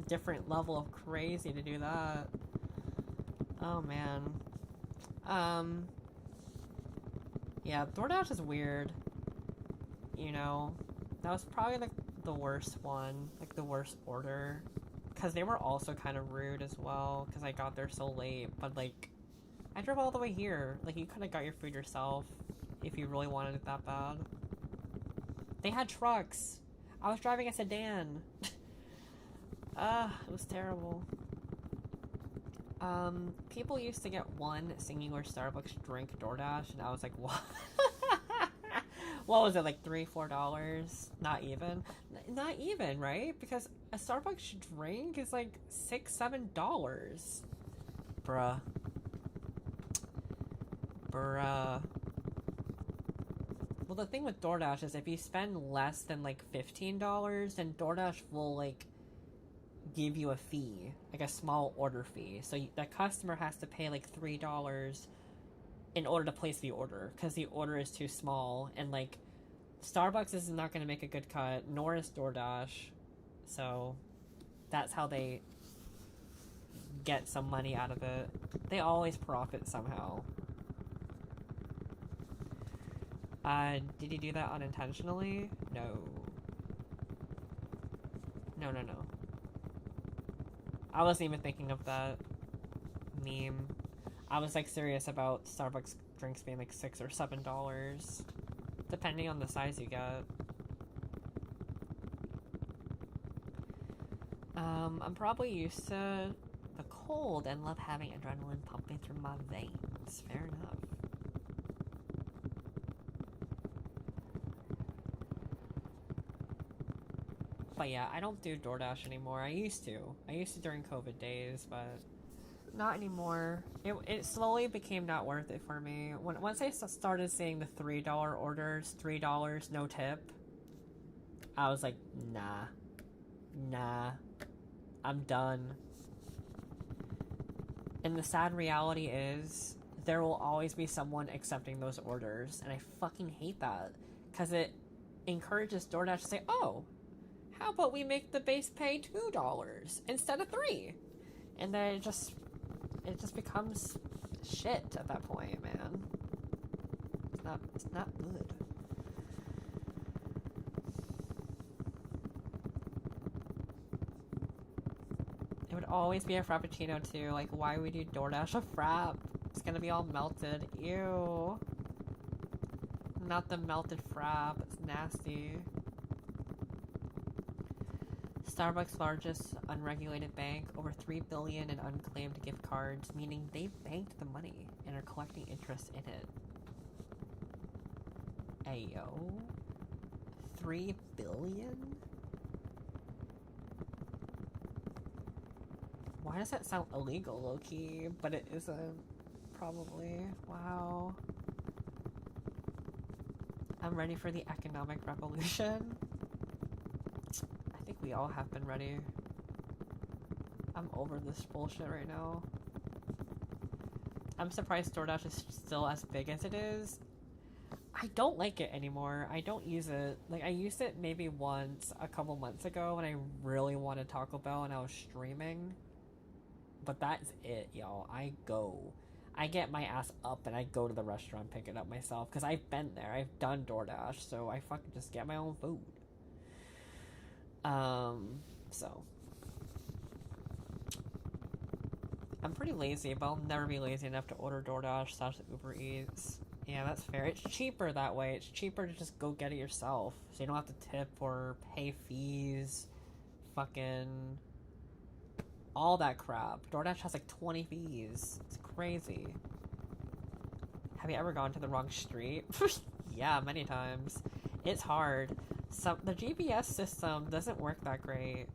Speaker 1: different level of crazy to do that. Oh man. Yeah, DoorDash is weird. You know, that was probably like the worst one, like the worst order. Because they were also kind of rude as well, because I got there so late. But like, I drove all the way here. Like, you could have got your food yourself if you really wanted it that bad. They had trucks. I was driving a sedan. It was terrible. People used to get one singular Starbucks drink DoorDash, and I was like, what? What was it, like $3-4? Not even. Not even, right? Because a Starbucks drink is like $6-7. Bruh. Well, the thing with DoorDash is if you spend less than like $15, then DoorDash will like give you a fee, like a small order fee. So the customer has to pay like $3 in order to place the order, because the order is too small, and like Starbucks is not going to make a good cut, nor is DoorDash. So that's how they get some money out of it. They always profit somehow. Did you do that unintentionally? No. No. I wasn't even thinking of that meme. I was like serious about Starbucks drinks being like $6 or $7, depending on the size you get. I'm probably used to the cold and love having adrenaline pumping through my veins. Fair enough. But yeah, I don't do DoorDash anymore. I used to during COVID days, but not anymore. It slowly became not worth it for me. Once I started seeing the $3 orders, $3, no tip, I was like, nah, I'm done. And the sad reality is, there will always be someone accepting those orders, and I fucking hate that, because it encourages DoorDash to say, oh, how about we make the base pay $2 instead of $3? And then it just becomes shit at that point, man. It's not good. It would always be a Frappuccino too. Like, why would you DoorDash a Frap? It's gonna be all melted. Ew. Not the melted Frap. It's nasty. Starbucks' largest unregulated bank, over $3 billion in unclaimed gift cards, meaning they banked the money and are collecting interest in it. Ayo. $3 billion? Why does that sound illegal, low-key? But it isn't. Probably. Wow. I'm ready for the economic revolution. I think we all have been ready. I'm over this bullshit right now. I'm surprised DoorDash is still as big as it is. I don't like it anymore. I don't use it. Like, I used it maybe once a couple months ago when I really wanted Taco Bell and I was streaming. But that's it, y'all. I get my ass up and I go to the restaurant, pick it up myself, because I've been there. I've done DoorDash, so I fucking just get my own food. So I'm pretty lazy, but I'll never be lazy enough to order DoorDash / Uber Eats.
Speaker 2: Yeah, that's fair. It's cheaper that way. It's cheaper to just go get it yourself. So you don't have to tip or pay fees. Fucking all that crap. DoorDash has like 20 fees. It's crazy. Have you ever gone to the wrong street? Yeah, many times. It's hard. The GPS system doesn't work that great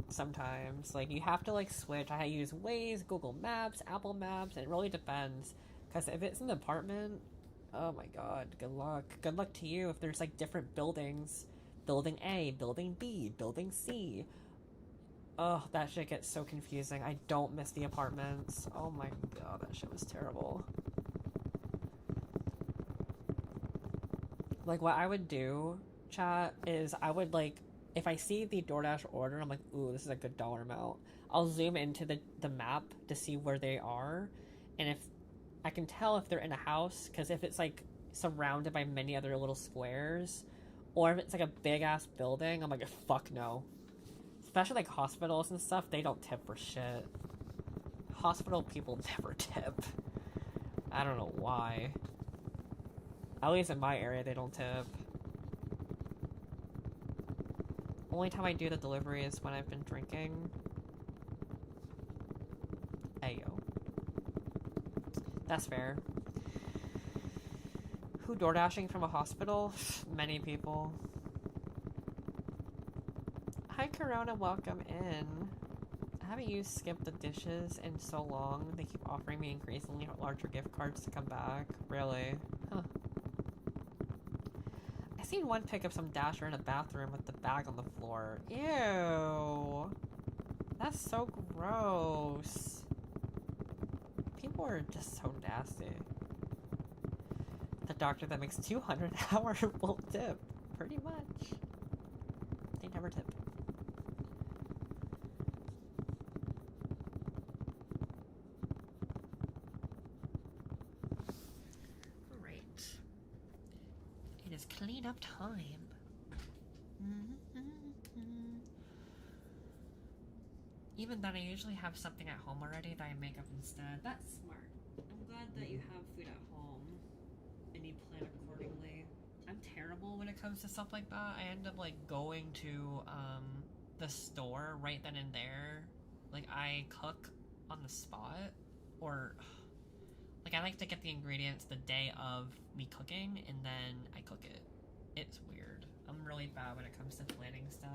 Speaker 2: sometimes. Like, you have to like switch. I use Waze, Google Maps, Apple Maps, and it really depends. Because if it's an apartment, oh my god, good luck. Good luck to you if there's like different buildings. Building A, Building B, Building C. Oh, that shit gets so confusing. I don't miss the apartments. Oh my god, that shit was terrible. Like, what I would do, chat, is I would like, if I see the DoorDash order, I'm like, ooh, this is a good dollar amount. I'll zoom into the map to see where they are. And if I can tell if they're in a house, because if it's like surrounded by many other little squares, or if it's like a big ass building, I'm like, fuck no. Especially like hospitals and stuff, they don't tip for shit. Hospital people never tip. I don't know why. At least in my area, they don't tip. Only time I do the delivery is when I've been drinking. Ayo. That's fair. Who DoorDashing from a hospital? Many people. Hi Corona, welcome in. I haven't used Skip the Dishes in so long. They keep offering me increasingly larger gift cards to come back. Really? Huh. I seen one pick up some Dasher in a bathroom with the bag on the floor. Ew. That's so gross. People are just so nasty. The doctor that makes 200 an hour will tip. Pretty much. They never tip.
Speaker 1: Clean up time. Even then, I usually have something at home already that I make up instead. That's smart. I'm glad that you have food at home and you plan accordingly. I'm terrible when it comes to stuff like that. I end up like going to the store right then and there. Like, I cook on the spot, or like I like to get the ingredients the day of me cooking and then I cook it. It's weird. I'm really bad when it comes to planning stuff.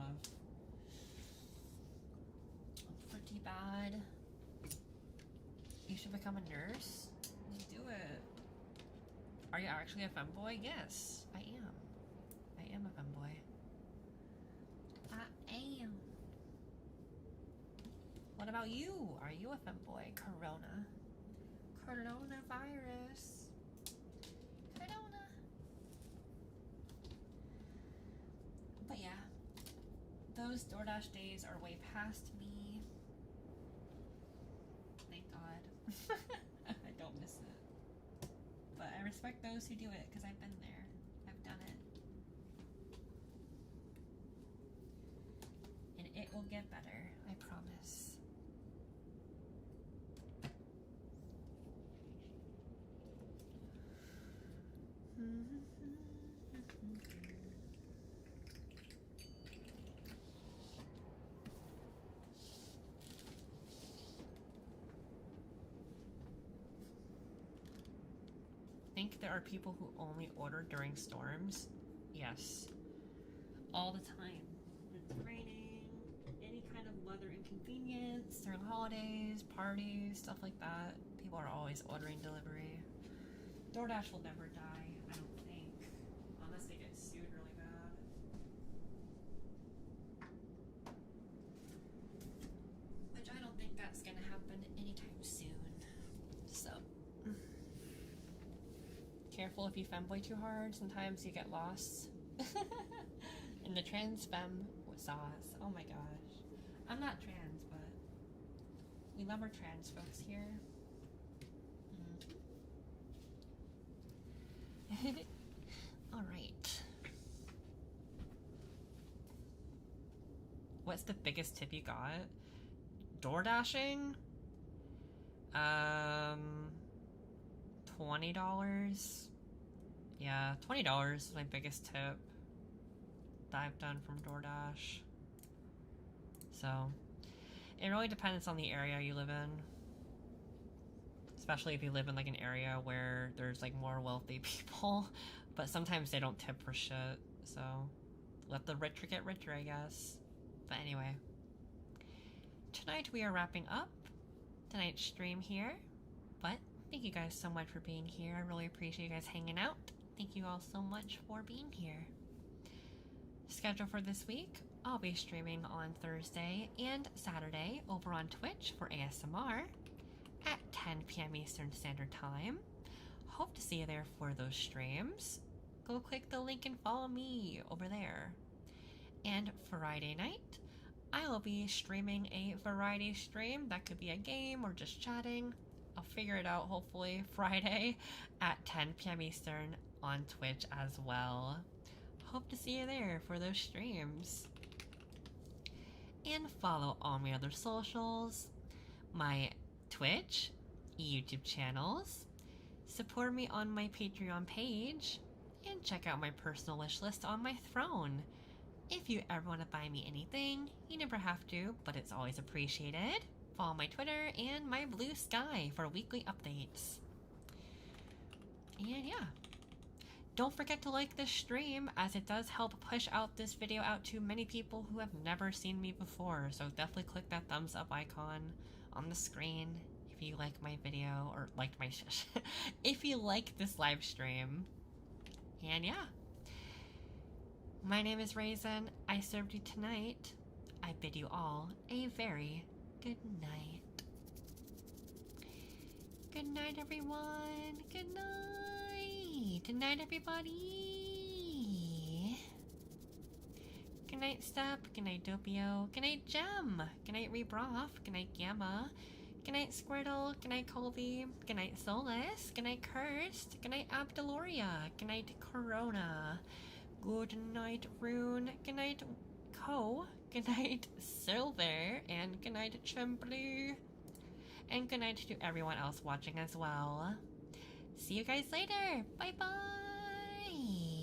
Speaker 1: I'm pretty bad. You should become a nurse? Let's do it. Are you actually a femboy? Yes, I am. I am a femboy. I am. What about you? Are you a femboy? Corona. Coronavirus. Corona. But yeah, those DoorDash days are way past me. Thank God. I don't miss it. But I respect those who do it because I've been there. I've done it. And it will get better, I promise. Think there are people who only order during storms? Yes. All the time. When it's raining, any kind of weather inconvenience, during holidays, parties, stuff like that. People are always ordering delivery. DoorDash will never die, I don't think. Unless they get sued really bad. Which I don't think that's gonna happen anytime soon. So careful if you femboy too hard, sometimes you get lost. In the trans femme sauce. Oh my gosh. I'm not trans, but we love our trans folks here. Alright. What's the biggest tip you got? DoorDashing? $20.
Speaker 2: Yeah, $20 is my biggest tip that I've done from DoorDash. So, it really depends on the area you live in. Especially if you live in like an area where there's like more wealthy people. But sometimes they don't tip for shit, so let the richer get richer, I guess. But anyway, tonight we are wrapping up tonight's stream here. But thank you guys so much for being here. I really appreciate you guys hanging out. Thank you all so much for being here. Schedule for this week, I'll be streaming on Thursday and Saturday over on Twitch for ASMR at 10 p.m. Eastern Standard Time. Hope to see you there for those streams. Go click the link and follow me over there. And Friday night, I will be streaming a variety stream. That could be a game or just chatting. I'll figure it out hopefully Friday at 10 p.m. Eastern on Twitch as well. Hope to see you there for those streams. And follow all my other socials, my Twitch, YouTube channels, support me on my Patreon page, and check out my personal wish list on my throne. If you ever want to buy me anything, you never have to, but it's always appreciated. Follow my Twitter and my Blue Sky for weekly updates. And yeah, don't forget to like this stream, as it does help push out this video out to many people who have never seen me before. So definitely click that thumbs up icon on the screen if you like my video, or liked my if you like this live stream. And yeah, my name is Reizen. I served you tonight. I bid you all a very good night. Good night, everyone. Good night. Good night, everybody. Good night, Step. Good night, Doppio. Good night, Gem. Good night, Rebroth. Good night, Gamma. Good night, Squirtle. Good night, Colby. Good night, Solus. Good night, Cursed. Good night, Abdeloria. Good night, Corona. Good night, Rune. Good night, Co. Good night, Silver. And good night, Chimbley. And good night to everyone else watching as well. See you guys later. Bye-bye.